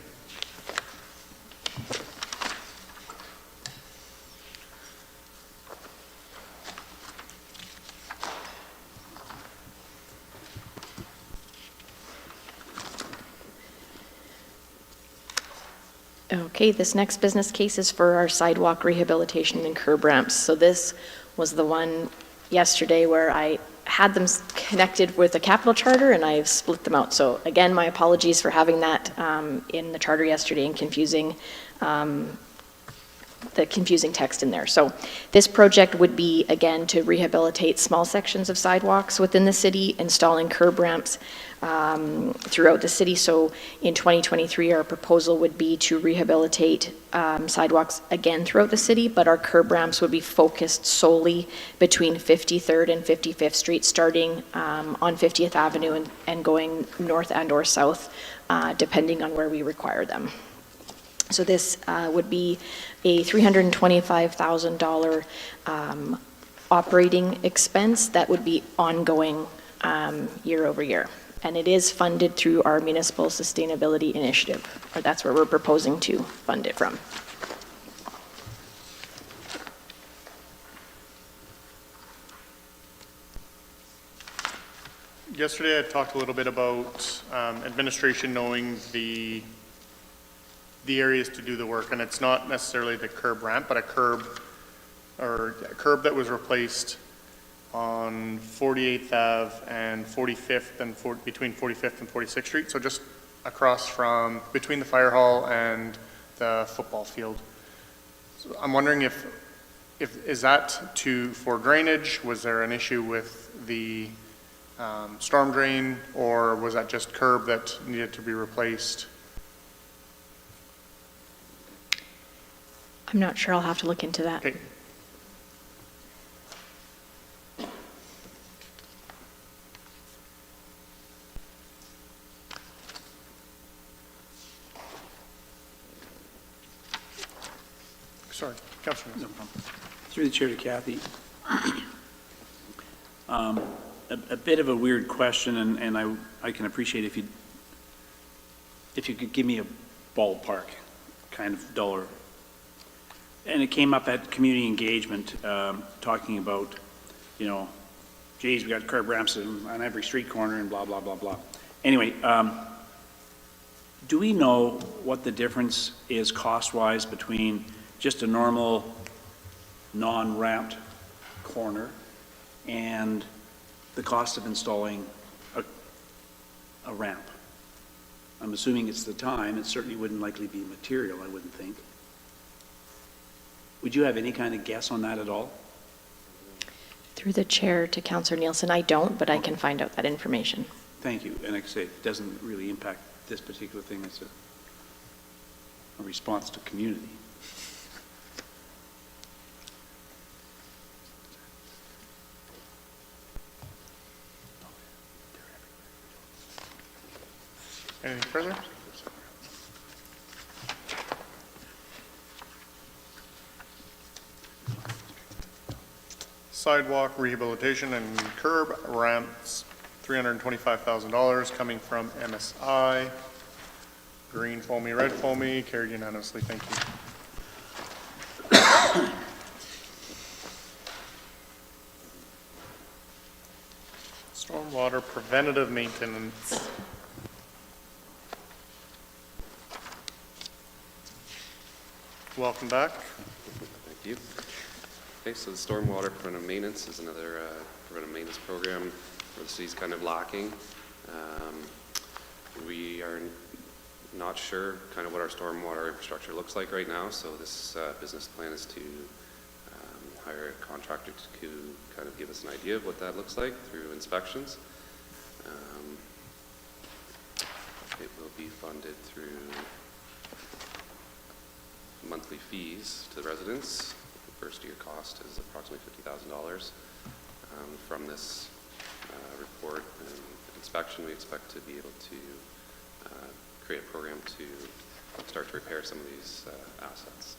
Okay, this next business case is for our sidewalk rehabilitation and curb ramps. So this was the one yesterday where I had them connected with a capital charter and I've split them out. So again, my apologies for having that in the charter yesterday and confusing the confusing text in there. So this project would be, again, to rehabilitate small sections of sidewalks within the city, installing curb ramps throughout the city. So in 2023, our proposal would be to rehabilitate sidewalks again throughout the city, but our curb ramps would be focused solely between 53rd and 55th Street, starting on 50th Avenue and going north and or south, depending on where we require them. So this would be a $325,000 operating expense that would be ongoing year over year. And it is funded through our municipal sustainability initiative, or that's where we're proposing to fund it from. Yesterday, I talked a little bit about administration knowing the areas to do the work, and it's not necessarily the curb ramp, but a curb that was replaced on 48th Ave and 45th and between 45th and 46th Street, so just across from between the fire hall and the football field. So I'm wondering if is that for drainage? Was there an issue with the storm drain, or was that just curb that needed to be replaced? I'm not sure, I'll have to look into that. Okay. Sorry, Councilor. No problem. Through the chair to Kathy. A bit of a weird question, and I can appreciate if you could give me a ballpark kind of dollar. And it came up at community engagement, talking about, geez, we got curb ramps on every street corner and blah, blah, blah, blah. Anyway, do we know what the difference is cost-wise between just a normal non-ramped corner and the cost of installing a ramp? I'm assuming it's the time. It certainly wouldn't likely be material, I wouldn't think. Would you have any kind of guess on that at all? Through the chair to Councillor Nielsen, I don't, but I can find out that information. Thank you. And like I say, it doesn't really impact this particular thing. It's a response to community. Anything further? Sidewalk rehabilitation and curb ramps, $325,000 coming from MSI. Green foamy, red foamy, carried unanimously. Thank you. Stormwater preventative maintenance. Welcome back. Thank you. Okay, so the stormwater preventive maintenance is another preventive maintenance program where the city's kind of lacking. We are not sure kind of what our stormwater infrastructure looks like right now, so this business plan is to hire a contractor to kind of give us an idea of what that looks like through inspections. It will be funded through monthly fees to the residents. The first year cost is approximately $50,000. From this report and inspection, we expect to be able to create a program to start to repair some of these assets.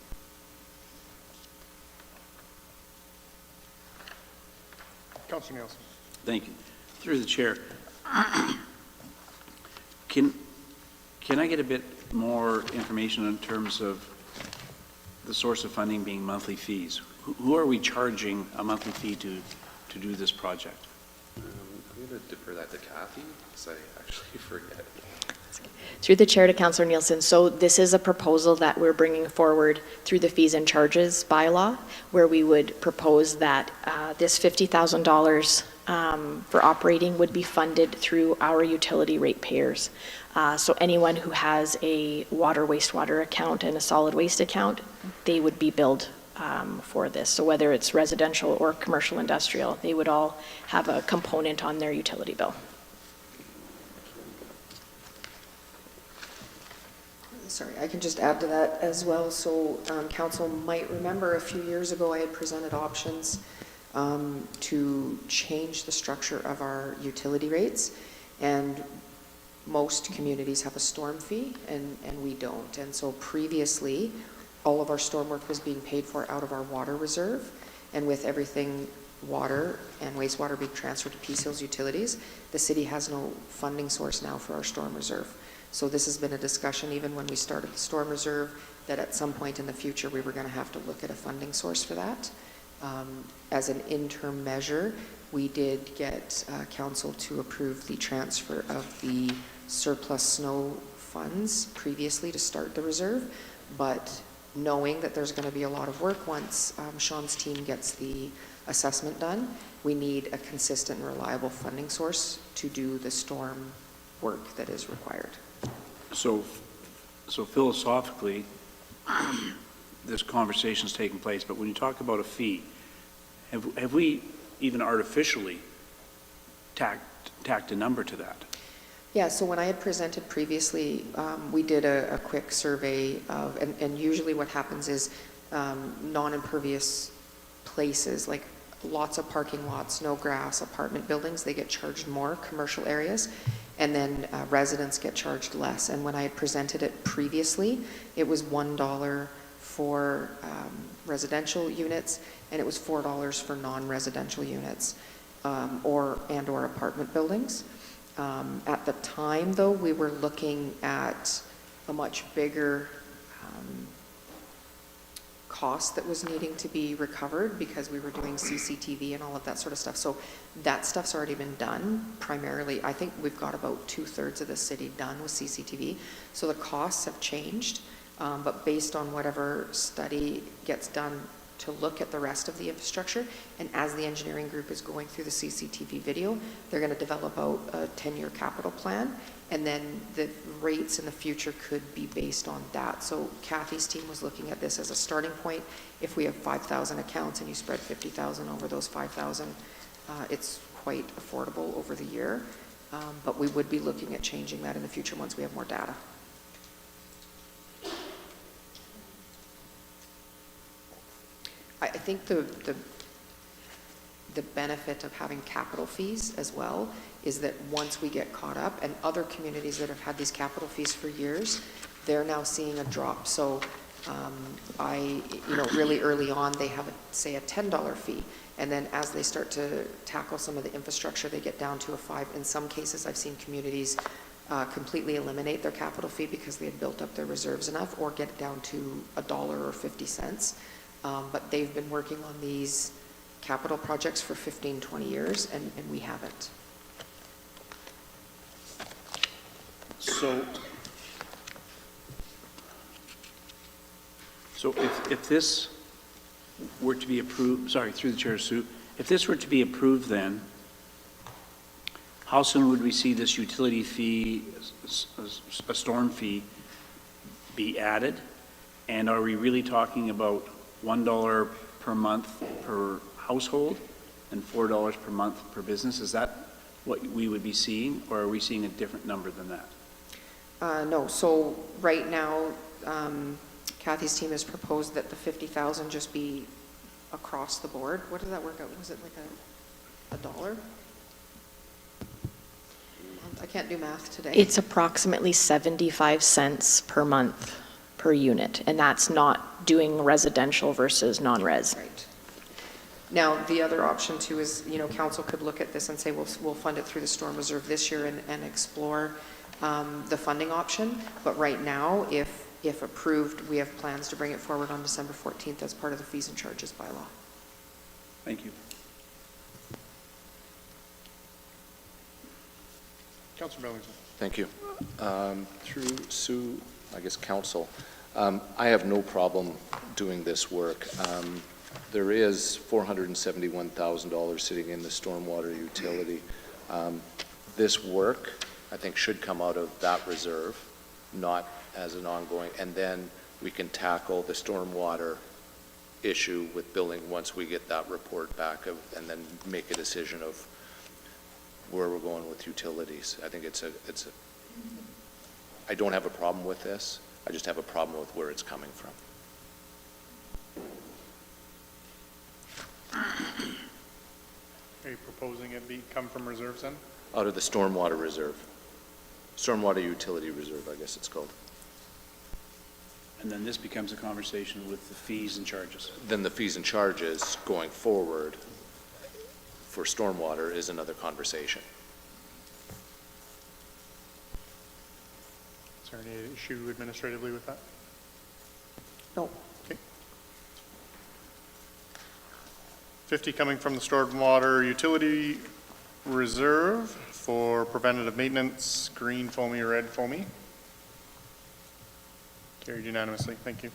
Councilor Nielsen. Thank you. Through the chair, can I get a bit more information in terms of the source of funding being monthly fees? Who are we charging a monthly fee to do this project? I'm going to defer that to Kathy, because I actually forget. Through the chair to Councillor Nielsen, so this is a proposal that we're bringing forward through the fees and charges bylaw, where we would propose that this $50,000 for operating would be funded through our utility ratepayers. So anyone who has a water, wastewater account and a solid waste account, they would be billed for this. So whether it's residential or commercial industrial, they would all have a component on their utility bill. Sorry, I can just add to that as well. So council might remember a few years ago I had presented options to change the structure of our utility rates, and most communities have a storm fee and we don't. And so previously all of our storm work was being paid for out of our water reserve, and with everything water and wastewater being transferred to Peace Hills Utilities, the city has no funding source now for our storm reserve. So this has been a discussion even when we started the storm reserve, that at some point in the future we were going to have to look at a funding source for that. As an interim measure, we did get council to approve the transfer of the surplus snow funds previously to start the reserve, but knowing that there's going to be a lot of work once Sean's team gets the assessment done, we need a consistent and reliable funding source to do the storm work that is required. So philosophically, this conversation's taking place, but when you talk about a fee, have we even artificially tacked a number to that? Yeah, so when I had presented previously, we did a quick survey of, and usually what happens is non-impervious places, like lots of parking lots, no grass, apartment buildings, they get charged more, commercial areas, and then residents get charged less. And when I had presented it previously, it was $1 for residential units, and it was $4 for non-residential units or apartment buildings. At the time, though, we were looking at a much bigger cost that was needing to be recovered because we were doing CCTV and all of that sort of stuff. So that stuff's already been done. Primarily, I think we've got about 2/3 of the city done with CCTV. So the costs have changed, but based on whatever study gets done to look at the rest of the infrastructure, and as the engineering group is going through the CCTV video, they're going to develop out a 10-year capital plan, and then the rates in the future could be based on that. So Kathy's team was looking at this as a starting point. If we have 5,000 accounts and you spread 50,000 over those 5,000, it's quite affordable over the year, but we would be looking at changing that in the future once we have more data. I think the benefit of having capital fees as well is that once we get caught up, and other communities that have had these capital fees for years, they're now seeing a drop. So really early on, they have, say, a $10 fee. And then as they start to tackle some of the infrastructure, they get down to a $5. In some cases, I've seen communities completely eliminate their capital fee because they had built up their reserves enough, or get it down to $1 or 50 cents. But they've been working on these capital projects for 15, 20 years, and we haven't. So if this were to be approved, sorry, through the chair, Sue, if this were to be approved, then how soon would we see this utility fee, a storm fee, be added? And are we really talking about $1 per month per household and $4 per month per business? Is that what we would be seeing, or are we seeing a different number than that? No, so right now, Kathy's team has proposed that the 50,000 just be across the board. What did that work out? Was it like a $1? I can't do math today. It's approximately 75 cents per month per unit, and that's not doing residential versus non-res. Right. Now, the other option too is, council could look at this and say, we'll fund it through the storm reserve this year and explore the funding option. But right now, if approved, we have plans to bring it forward on December 14th as part of the fees and charges bylaw. Thank you. Councillor Billingsley. Thank you. Through Sue, I guess council, I have no problem doing this work. There is $471,000 sitting in the stormwater utility. This work, I think, should come out of that reserve, not as an ongoing, and then we can tackle the stormwater issue with billing once we get that report back and then make a decision of where we're going with utilities. I think I don't have a problem with this. I just have a problem with where it's coming from. Are you proposing it come from reserves then? Out of the stormwater reserve. Stormwater utility reserve, I guess it's called. And then this becomes a conversation with the fees and charges. Then the fees and charges going forward for stormwater is another conversation. Is there any issue administratively with that? No. Okay. 50 coming from the stormwater utility reserve for preventative maintenance, green foamy or red foamy. Carried unanimously. Thank you.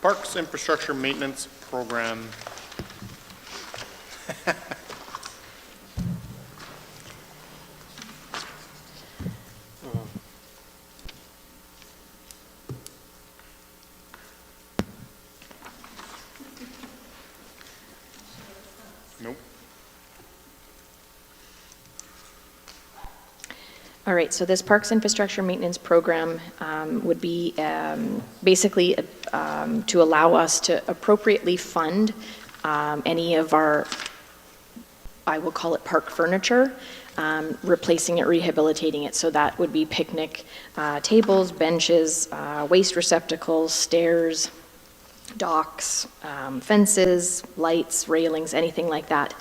Parks Infrastructure Maintenance Program. Nope. All right, so this Parks Infrastructure Maintenance Program would be basically to allow us to appropriately fund any of our, I will call it park furniture, replacing it, rehabilitating it. So that would be picnic tables, benches, waste receptacles, stairs, docks, fences, lights, railings, anything like that.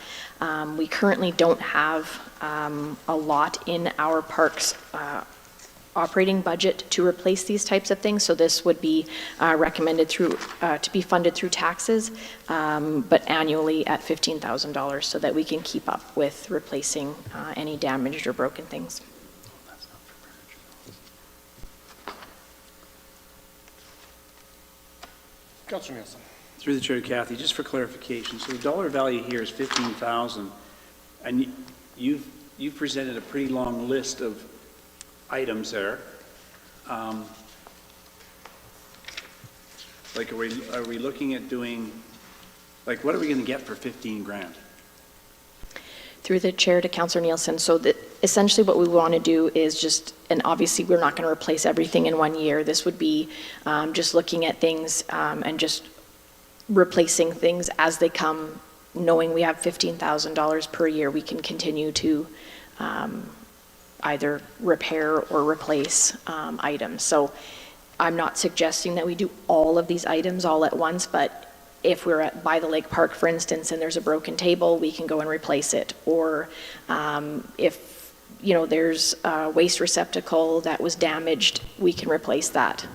We currently don't have a lot in our parks operating budget to replace these types of things, so this would be recommended through to be funded through taxes, but annually at $15,000 so that we can keep up with replacing any damaged or broken things. Councillor Nielsen. Through the chair to Kathy, just for clarification, so the dollar value here is $15,000, and you've presented a pretty long list of items there. Like, are we looking at doing, like, what are we going to get for 15 grand? Through the chair to Councillor Nielsen, so that essentially what we want to do is just, and obviously we're not going to replace everything in 1 year. This would be just looking at things and just replacing things as they come, knowing we have $15,000 per year, we can continue to either repair or replace items. So I'm not suggesting that we do all of these items all at once, but if we're at by the lake park, for instance, and there's a broken table, we can go and replace it. Or if there's a waste receptacle that was damaged, we can replace that.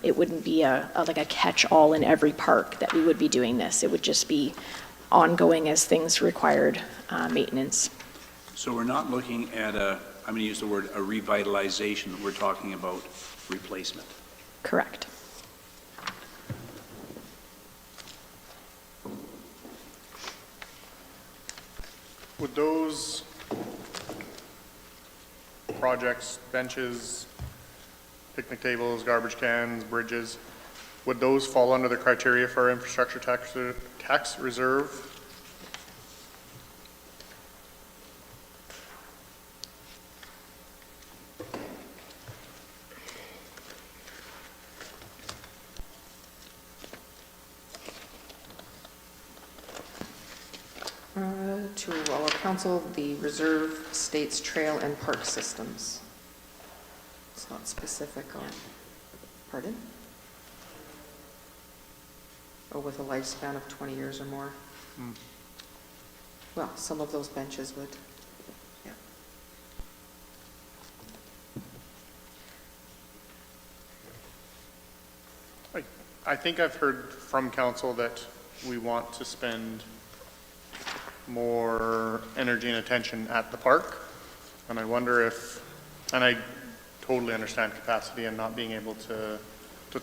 It wouldn't be like a catch-all in every park that we would be doing this. It would just be ongoing as things required maintenance. So we're not looking at I'm going to use the word a revitalization, we're talking about replacement. Correct. Would those projects, benches, picnic tables, garbage cans, bridges, would those fall under the criteria for our infrastructure tax reserve? To our council, the reserve states trail and park systems. It's not specific on, pardon? Or with a lifespan of 20 years or more. Well, some of those benches would, yeah. I think I've heard from council that we want to spend more energy and attention at the park. And I wonder if, and I totally understand capacity and not being able to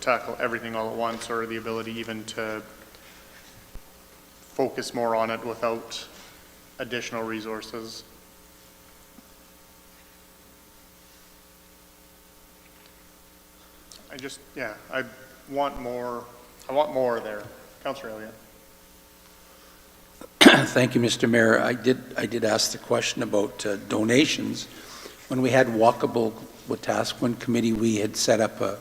tackle everything all at once, or the ability even to focus more on it without additional resources. I want more there. Councillor Elliott. Thank you, Mr. Mayor. I did ask the question about donations. When we had Walkable Wetaskiwin Committee, we had set up a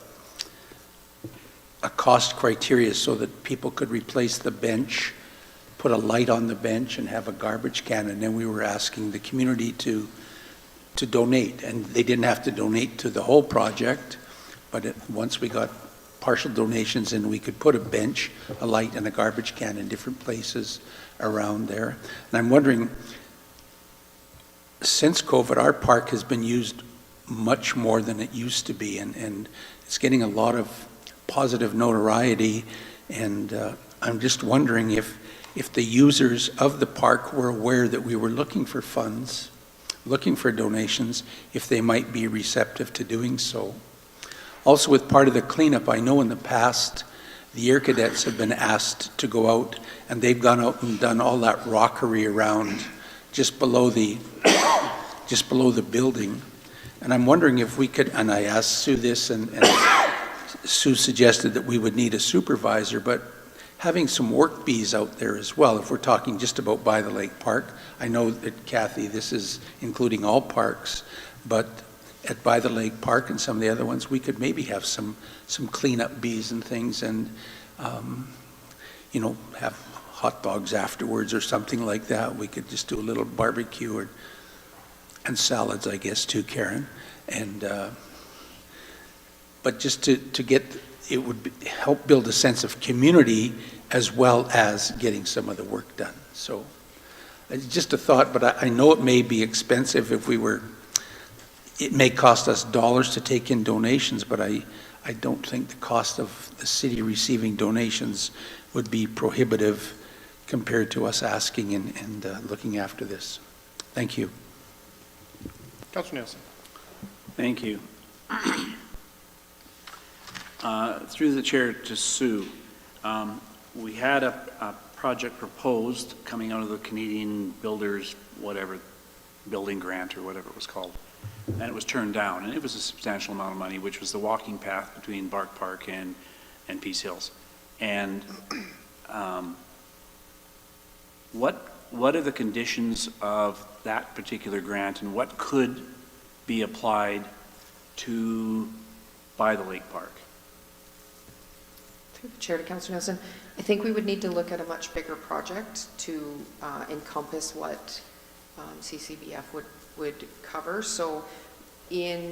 cost criteria so that people could replace the bench, put a light on the bench, and have a garbage can. And then we were asking the community to donate. And they didn't have to donate to the whole project, but once we got partial donations, and we could put a bench, a light, and a garbage can in different places around there. And I'm wondering, since COVID, our park has been used much more than it used to be, and it's getting a lot of positive notoriety, and I'm just wondering if the users of the park were aware that we were looking for funds, looking for donations, if they might be receptive to doing so. Also, with part of the cleanup, I know in the past, the Air Cadets have been asked to go out, and they've gone out and done all that rockery around just below the building. And I'm wondering if we could, and I asked Sue this, and Sue suggested that we would need a supervisor, but having some work bees out there as well, if we're talking just about by the Lake Park. I know that, Kathy, this is including all parks, but at By the Lake Park and some of the other ones, we could maybe have some cleanup bees and things, and you know, have hot dogs afterwards or something like that. We could just do a little barbecue, and salads, I guess, too, Karen. And but just to get, it would help build a sense of community as well as getting some of the work done. So it's just a thought, but I know it may be expensive if we were. It may cost us dollars to take in donations, but I don't think the cost of the city receiving donations would be prohibitive compared to us asking and looking after this. Thank you. Councillor Nielsen. Thank you. Through the chair to Sue, we had a project proposed coming out of the Canadian Builders, whatever, building grant or whatever it was called. And it was turned down, and it was a substantial amount of money, which was the walking path between Bark Park and Peace Hills. And what are the conditions of that particular grant, and what could be applied to By the Lake Park? Through the chair to Councillor Nielsen, I think we would need to look at a much bigger project to encompass what CCBF would cover. So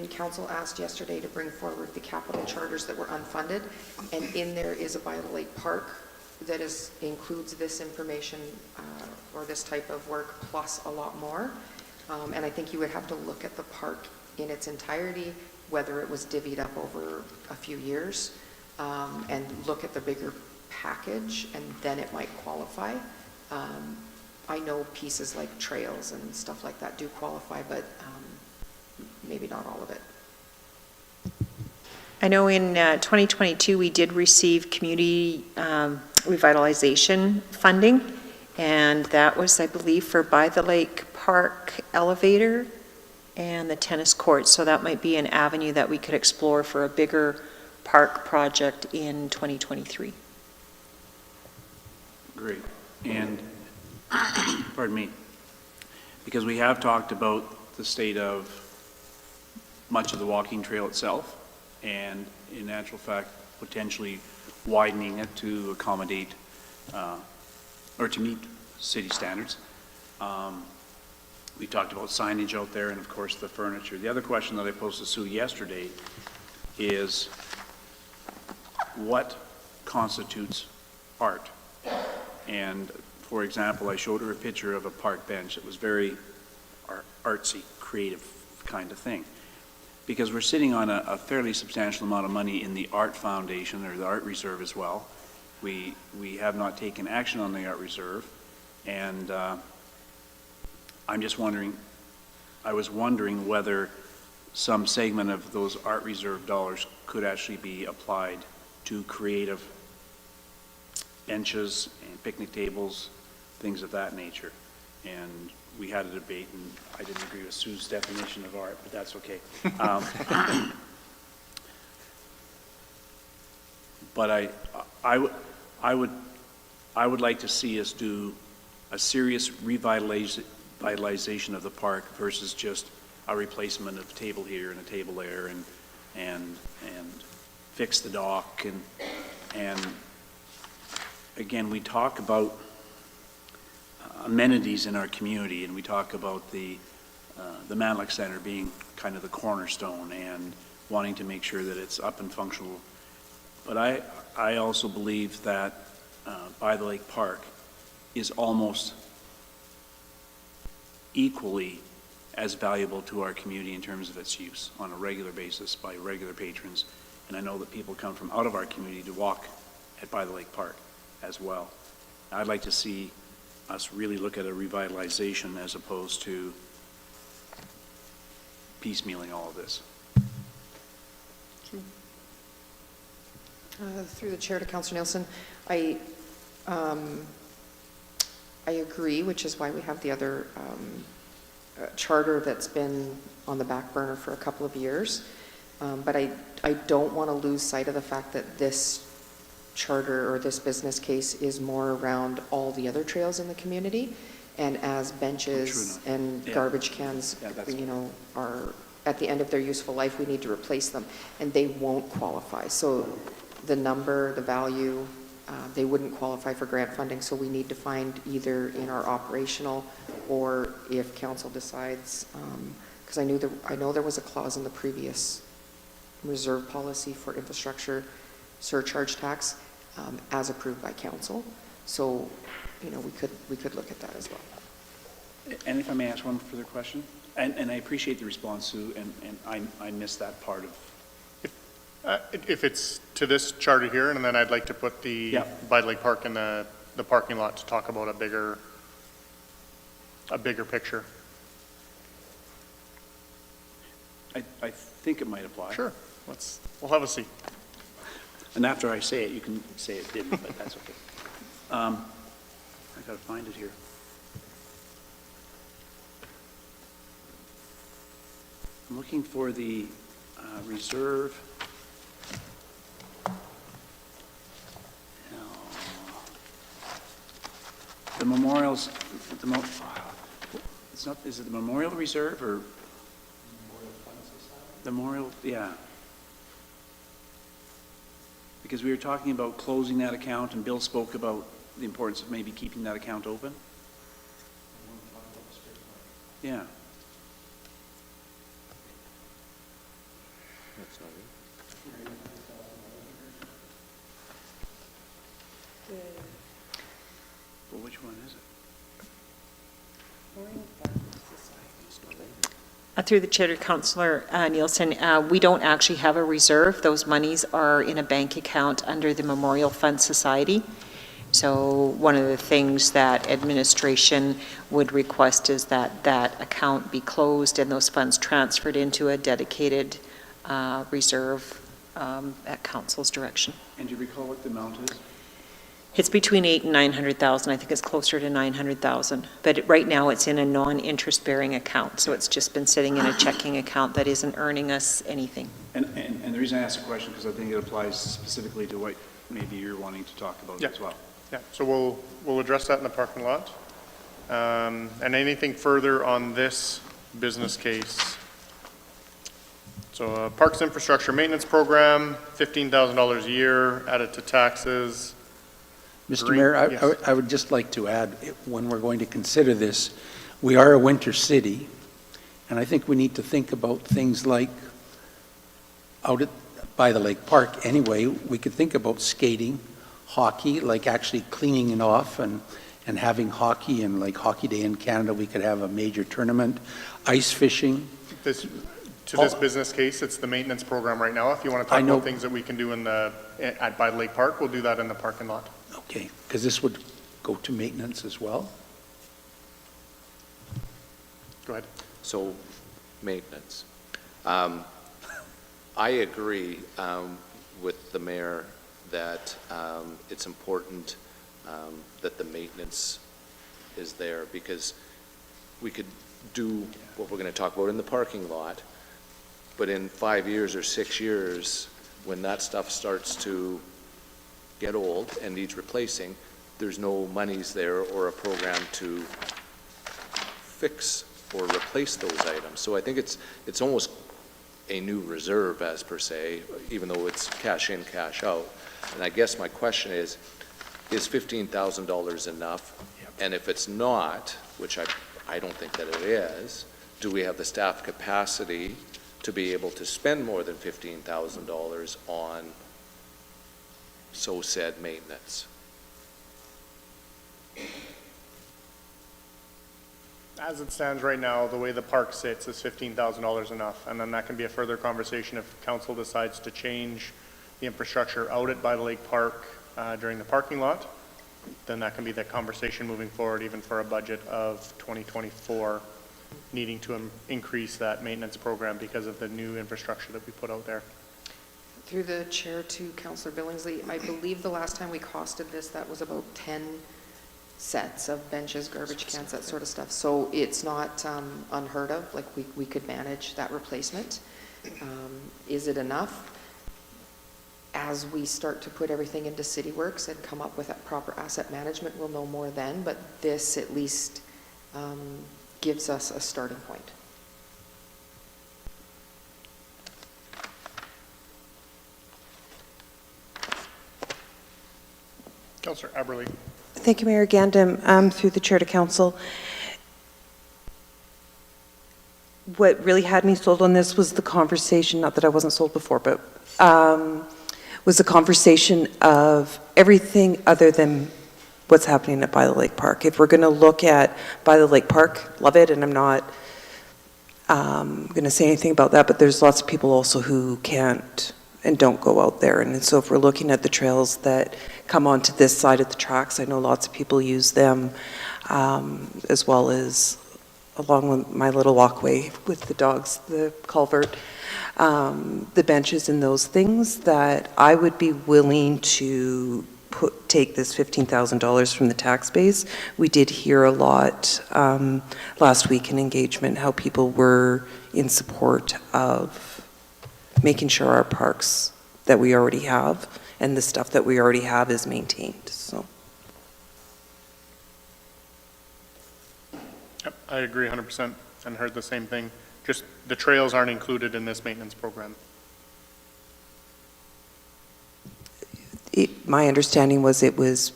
council asked yesterday to bring forward the capital charters that were unfunded, and in there is a By the Lake Park that includes this information or this type of work plus a lot more. And I think you would have to look at the park in its entirety, whether it was divvied up over a few years, and look at the bigger package, and then it might qualify. I know pieces like trails and stuff like that do qualify, but maybe not all of it. I know in 2022, we did receive community revitalization funding, and that was, I believe, for By the Lake Park elevator and the tennis court. So that might be an avenue that we could explore for a bigger park project in 2023. Great. And pardon me, because we have talked about the state of much of the walking trail itself, and in actual fact, potentially widening it to accommodate or to meet city standards. We talked about signage out there, and of course the furniture. The other question that I posed to Sue yesterday is what constitutes art? And for example, I showed her a picture of a park bench that was very artsy, creative kind of thing. Because we're sitting on a fairly substantial amount of money in the Art Foundation, or the Art Reserve as well. We have not taken action on the Art Reserve, and I'm just wondering, I was wondering whether some segment of those art reserve dollars could actually be applied to creative benches and picnic tables, things of that nature. And we had a debate, and I didn't agree with Sue's definition of art, but that's okay. But I would like to see us do a serious revitalization of the park versus just a replacement of a table here and a table there and fix the dock and again, we talk about amenities in our community, and we talk about the Manlick Center being kind of the cornerstone and wanting to make sure that it's up and functional. But I also believe that By the Lake Park is almost equally as valuable to our community in terms of its use on a regular basis by regular patrons. And I know that people come from out of our community to walk at By the Lake Park as well. I'd like to see us really look at a revitalization as opposed to piecemealing all of this. Through the chair to Councillor Nielsen, I agree, which is why we have the other charter that's been on the back burner for a couple of years. But I don't want to lose sight of the fact that this charter or this business case is more around all the other trails in the community. And as benches and garbage cans, you know, are at the end of their useful life, we need to replace them. And they won't qualify. So the number, the value, they wouldn't qualify for grant funding. So we need to find either in our operational or if council decides, because I know there was a clause in the previous reserve policy for infrastructure surcharge tax as approved by council. So, you know, we could look at that as well. And if I may ask one further question, and I appreciate the response, Sue, and I missed that part of. If it's to this charter here, and then I'd like to put the By the Lake Park in the parking lot to talk about a bigger picture. I think it might apply. Sure, we'll have a seat. And after I say it, you can say it didn't, but that's okay. I gotta find it here. I'm looking for the reserve. The memorials, it's not, is it the Memorial Reserve or? The Memorial, yeah. Because we were talking about closing that account, and Bill spoke about the importance of maybe keeping that account open. Yeah. That's not it. Well, which one is it? Through the chair to Councillor Nielsen, we don't actually have a reserve. Those monies are in a bank account under the Memorial Fund Society. So one of the things that administration would request is that that account be closed and those funds transferred into a dedicated reserve at council's direction. And do you recall what the amount is? It's between 800,000 and 900,000. I think it's closer to 900,000. But right now it's in a non-interest bearing account. So it's just been sitting in a checking account that isn't earning us anything. And the reason I asked the question, because I think it applies specifically to what maybe you're wanting to talk about as well. Yeah, so we'll address that in the parking lot. And anything further on this business case? So Parks Infrastructure Maintenance Program, $15,000 a year added to taxes. Mr. Mayor, Yes. I would just like to add, when we're going to consider this, we are a winter city, and I think we need to think about things like out at By the Lake Park anyway, we could think about skating, hockey, like actually cleaning it off and having hockey, and like Hockey Day in Canada, we could have a major tournament, ice fishing. This business case, it's the maintenance program right now. If you want to talk about things that we can do at By the Lake Park, we'll do that in the parking lot. Okay, because this would go to maintenance as well. Go ahead. So, maintenance. I agree with the mayor that it's important that the maintenance is there, because we could do what we're going to talk about in the parking lot, but in 5 years or 6 years, when that stuff starts to get old and needs replacing, there's no monies there or a program to fix or replace those items. So I think it's almost a new reserve as per se, even though it's cash in, cash out. And I guess my question is $15,000 enough? Yep. And if it's not, which I don't think that it is, do we have the staff capacity to be able to spend more than $15,000 on so said maintenance? As it stands right now, the way the park sits is $15,000 enough, and then that can be a further conversation if council decides to change the infrastructure out at By the Lake Park during the parking lot. Then that can be the conversation moving forward, even for a budget of 2024, needing to increase that maintenance program because of the new infrastructure that we put out there. Through the chair to Councillor Billingsley, I believe the last time we costed this, that was about 10 sets of benches, garbage cans, that sort of stuff. So it's not unheard of, like we could manage that replacement. Is it enough? As we start to put everything into City Works and come up with that proper asset management, we'll know more then, but this at least gives us a starting point. Councillor Aberley. Thank you, Mayor Gandam. Through the chair to council, what really had me sold on this was the conversation, not that I wasn't sold before, but was the conversation of everything other than what's happening at By the Lake Park. If we're going to look at By the Lake Park, love it, and I'm not going to say anything about that, but there's lots of people also who can't and don't go out there. And so if we're looking at the trails that come onto this side of the tracks, I know lots of people use them, as well as along my little walkway with the dogs, the culvert, the benches and those things, that I would be willing to take this $15,000 from the tax base. We did hear a lot last week in engagement how people were in support of making sure our parks that we already have and the stuff that we already have is maintained. So. Yep, I agree 100% and heard the same thing. Just the trails aren't included in this maintenance program. My understanding was it was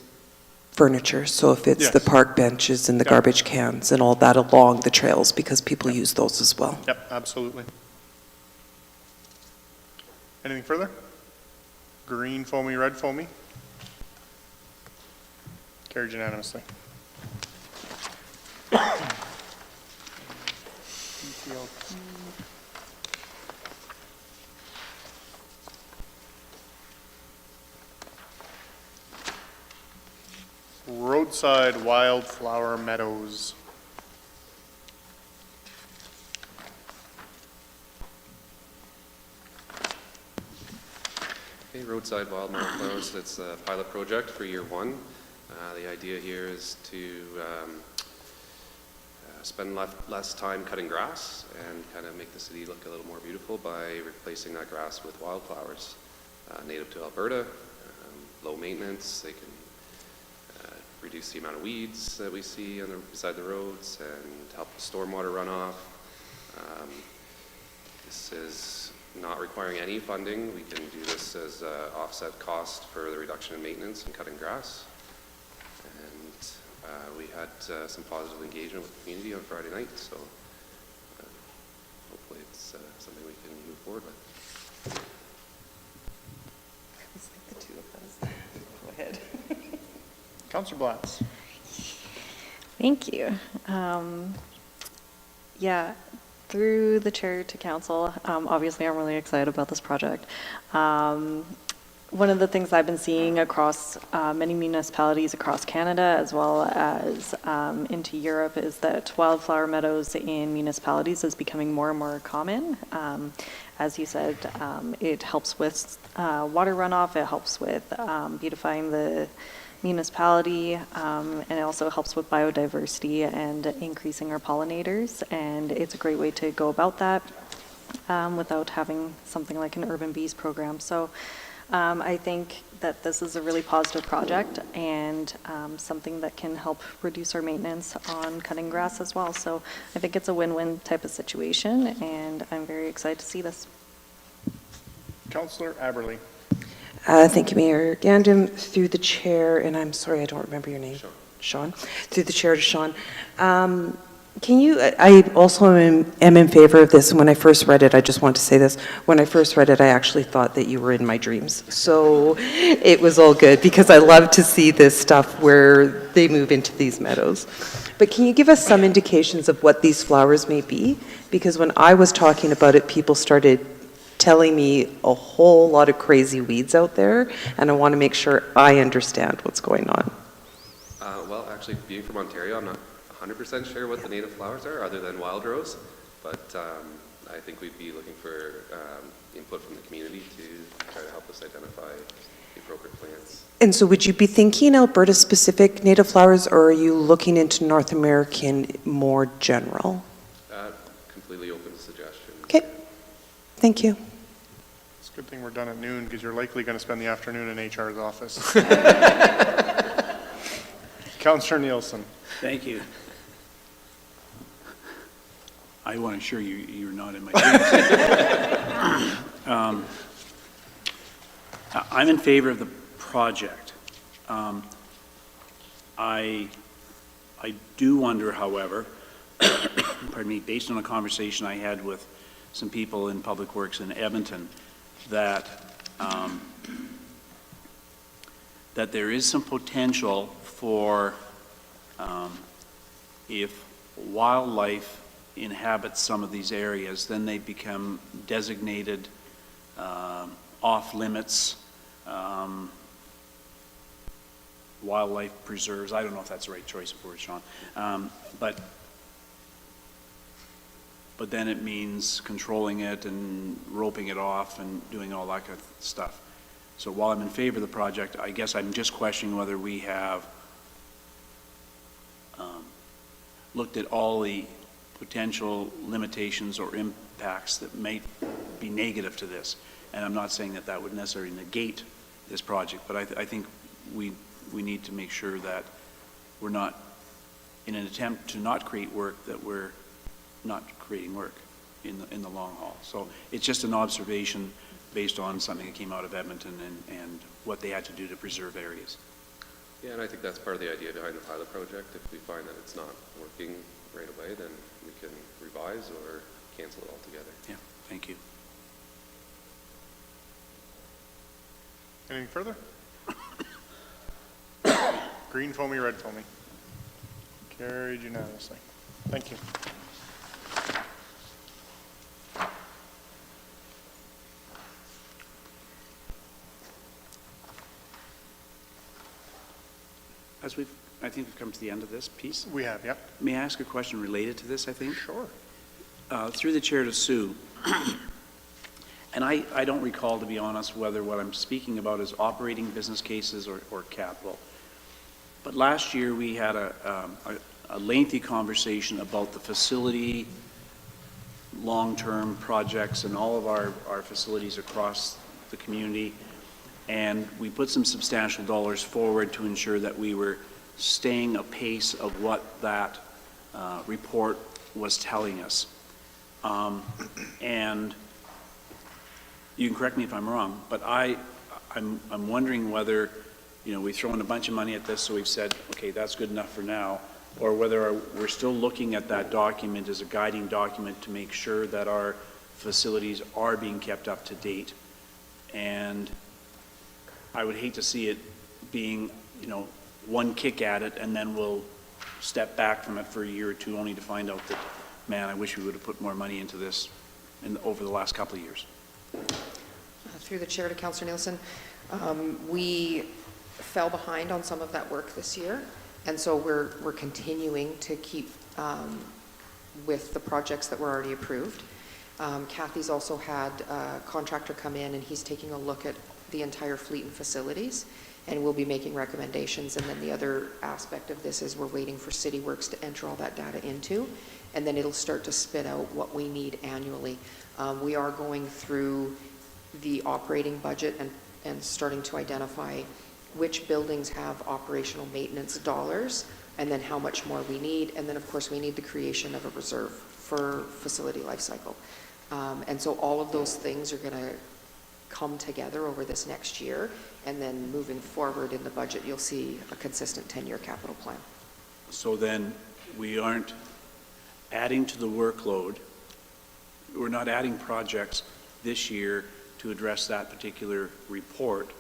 furniture, so if it's the park benches and the garbage cans and all that along the trails, because people use those as well. Yep, absolutely. Anything further? Green foamy, red foamy? Carried unanimously. Roadside wildflower meadows. Okay, roadside wildflowers, it's a pilot project for year one. The idea here is to spend less time cutting grass and kind of make the city look a little more beautiful by replacing that grass with wildflowers. Native to Alberta, low maintenance, they can reduce the amount of weeds that we see on beside the roads and help the stormwater runoff. This is not requiring any funding. We can do this as offset cost for the reduction in maintenance and cutting grass. And we had some positive engagement with the community on Friday night, so hopefully it's something we can move forward with. It's like the two of us. Go ahead. Councillor Blatz. Thank you. Yeah, through the chair to council, obviously I'm really excited about this project. One of the things I've been seeing across many municipalities across Canada, as well as into Europe, is that wildflower meadows in municipalities is becoming more and more common. As you said, it helps with water runoff, it helps with beautifying the municipality, and it also helps with biodiversity and increasing our pollinators, and it's a great way to go about that without having something like an urban bees program. So I think that this is a really positive project and something that can help reduce our maintenance on cutting grass as well. So I think it's a win-win type of situation, and I'm very excited to see this. Councillor Aberley. Thank you, Mayor Gandam. Through the chair, and I'm sorry, I don't remember your name. Sean. Through the chair to Sean. Can you, I also am in favor of this, and when I first read it, I just want to say this, when I first read it, I actually thought that you were in my dreams. So it was all good, because I love to see this stuff where they move into these meadows. But can you give us some indications of what these flowers may be? Because when I was talking about it, people started telling me a whole lot of crazy weeds out there, and I want to make sure I understand what's going on. Well, actually, being from Ontario, I'm not 100% sure what the native flowers are, other than wild rose, but I think we'd be looking for input from the community to try to help us identify the appropriate plants. And so would you be thinking Alberta-specific native flowers, or are you looking into North American more general? Completely open to suggestion. Okay, thank you. It's a good thing we're done at noon, because you're likely going to spend the afternoon in HR's office. Councillor Nielsen. Thank you. I want to assure you, you're not in my dreams. I'm in favor of the project. I do wonder, however, pardon me, based on a conversation I had with some people in Public Works in Edmonton, that that there is some potential for if wildlife inhabits some of these areas, then they become designated off limits wildlife preserves. I don't know if that's the right choice of words, Sean. But then it means controlling it and roping it off and doing all that kind of stuff. So while I'm in favor of the project, I guess I'm just questioning whether we have looked at all the potential limitations or impacts that may be negative to this. And I'm not saying that that would necessarily negate this project, but I think we need to make sure that we're not, in an attempt to not create work, that we're not creating work in the long haul. So it's just an observation based on something that came out of Edmonton and what they had to do to preserve areas. Yeah, and I think that's part of the idea behind the pilot project. If we find that it's not working right away, then we can revise or cancel it altogether. Yeah, thank you. Anything further? Green foamy, red foamy. Carried unanimously. Thank you. As I think we've come to the end of this piece. We have, yep. May I ask a question related to this, I think? Sure. Through the chair to Sue. And I don't recall, to be honest, whether what I'm speaking about is operating business cases or capital. But last year we had a lengthy conversation about the facility, long-term projects and all of our facilities across the community. And we put some substantial dollars forward to ensure that we were staying apace of what that report was telling us. And you can correct me if I'm wrong, but I'm wondering whether, we've thrown a bunch of money at this, so we've said, okay, that's good enough for now, or whether we're still looking at that document as a guiding document to make sure that our facilities are being kept up to date. And I would hate to see it being, one kick at it, and then we'll step back from it for a year or two, only to find out that, man, I wish we would have put more money into this over the last couple of years. Through the chair to Councillor Nielsen, We fell behind on some of that work this year, and so we're continuing to keep with the projects that were already approved. Kathy's also had a contractor come in, and he's taking a look at the entire fleet and facilities, and we'll be making recommendations. And then the other aspect of this is we're waiting for City Works to enter all that data into, and then it'll start to spit out what we need annually. We are going through the operating budget and starting to identify which buildings have operational maintenance dollars, and then how much more we need. And then, of course, we need the creation of a reserve for facility life cycle. And so all of those things are going to come together over this next year, and then moving forward in the budget, you'll see a consistent 10-year capital plan. So then we aren't adding to the workload, we're not adding projects this year to address that particular report,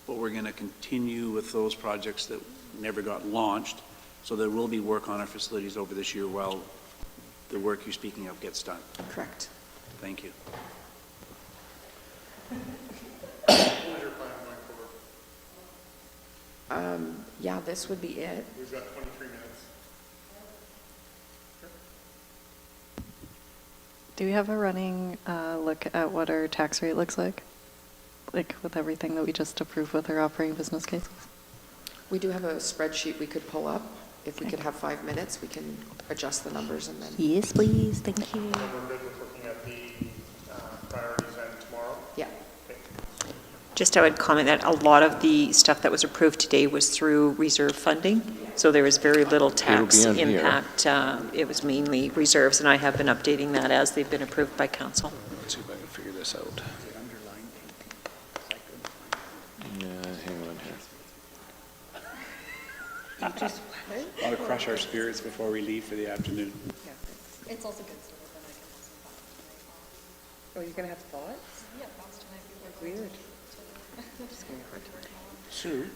but we're going to continue with those projects that never got launched, so there will be work on our facilities over this year while the work you're speaking of gets done. Correct. Thank you. Yeah, this would be it. We've got 23 minutes. Do we have a running look at what our tax rate looks like? Like with everything that we just approved with our operating business cases? We do have a spreadsheet we could pull up. If we could have 5 minutes, we can adjust the numbers and then. Yes, please, thank you. We're good with looking at the priorities and tomorrow? Yeah. Just I would comment that a lot of the stuff that was approved today was through reserve funding, so there was very little tax It'll be in here. impact. It was mainly reserves, and I have been updating that as they've been approved by council. Let's see if I can figure this out. Yeah, hang on here. I'll crush our spirits before we leave for the afternoon. It's also good. Oh, you're going to have thoughts? Yeah, thoughts tonight. Weird. Sue?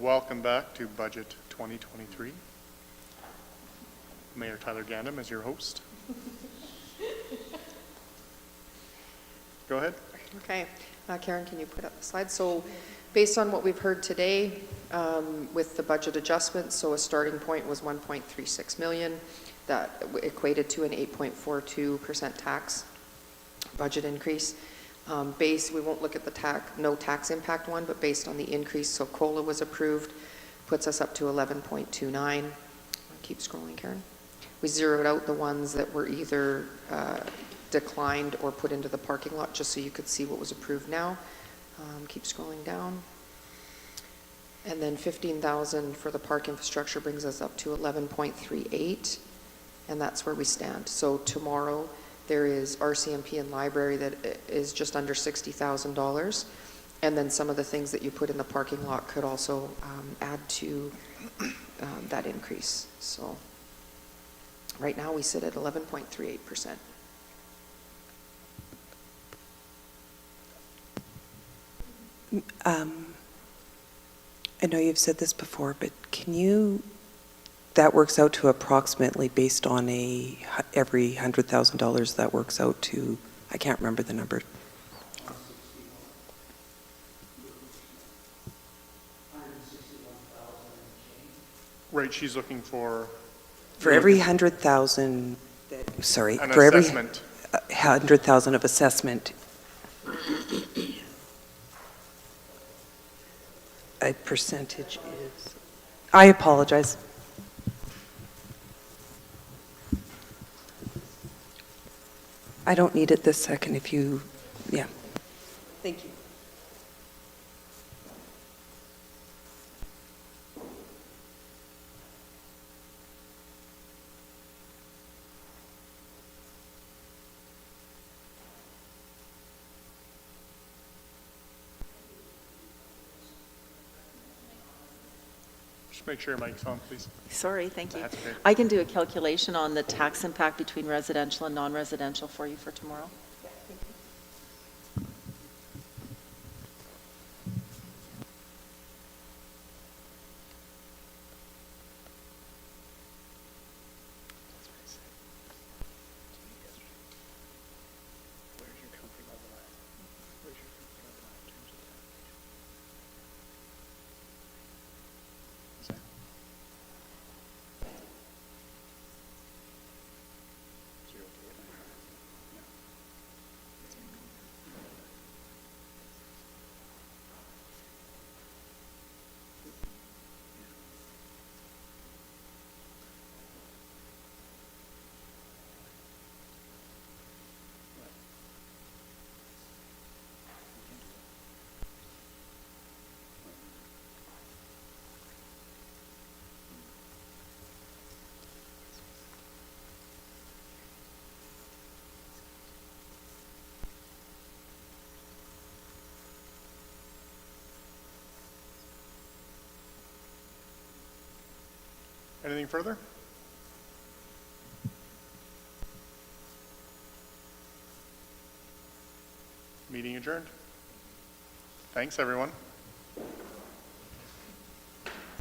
Welcome back to Budget 2023. Mayor Tyler Gandam as your host. Go ahead. Okay. Karen, can you put up the slide? So based on what we've heard today with the budget adjustment, so a starting point was 1.36 million. That equated to an 8.42% tax budget increase. We won't look at the no tax impact one, but based on the increase, so COLA was approved, puts us up to 11.29. Keep scrolling, Karen. We zeroed out the ones that were either declined or put into the parking lot, just so you could see what was approved now. Keep scrolling down. And then 15,000 for the park infrastructure brings us up to 11.38, and that's where we stand. So tomorrow, there is RCMP and library that is just under $60,000. And then some of the things that you put in the parking lot could also add to that increase. So right now we sit at 11.38%. I know you've said this before, but that works out to approximately, based on every $100,000, that works out to, I can't remember the number. Right, she's looking for... For every 100,000, sorry, an for every assessment. 100,000 of assessment, a percentage is, I apologize. I don't need it this second if you, yeah. Thank you. Just make sure your mic's on, please. Sorry, thank you. That's okay. I can do a calculation on the tax impact between residential and non-residential for you for tomorrow. Anything further? Meeting adjourned. Thanks, everyone.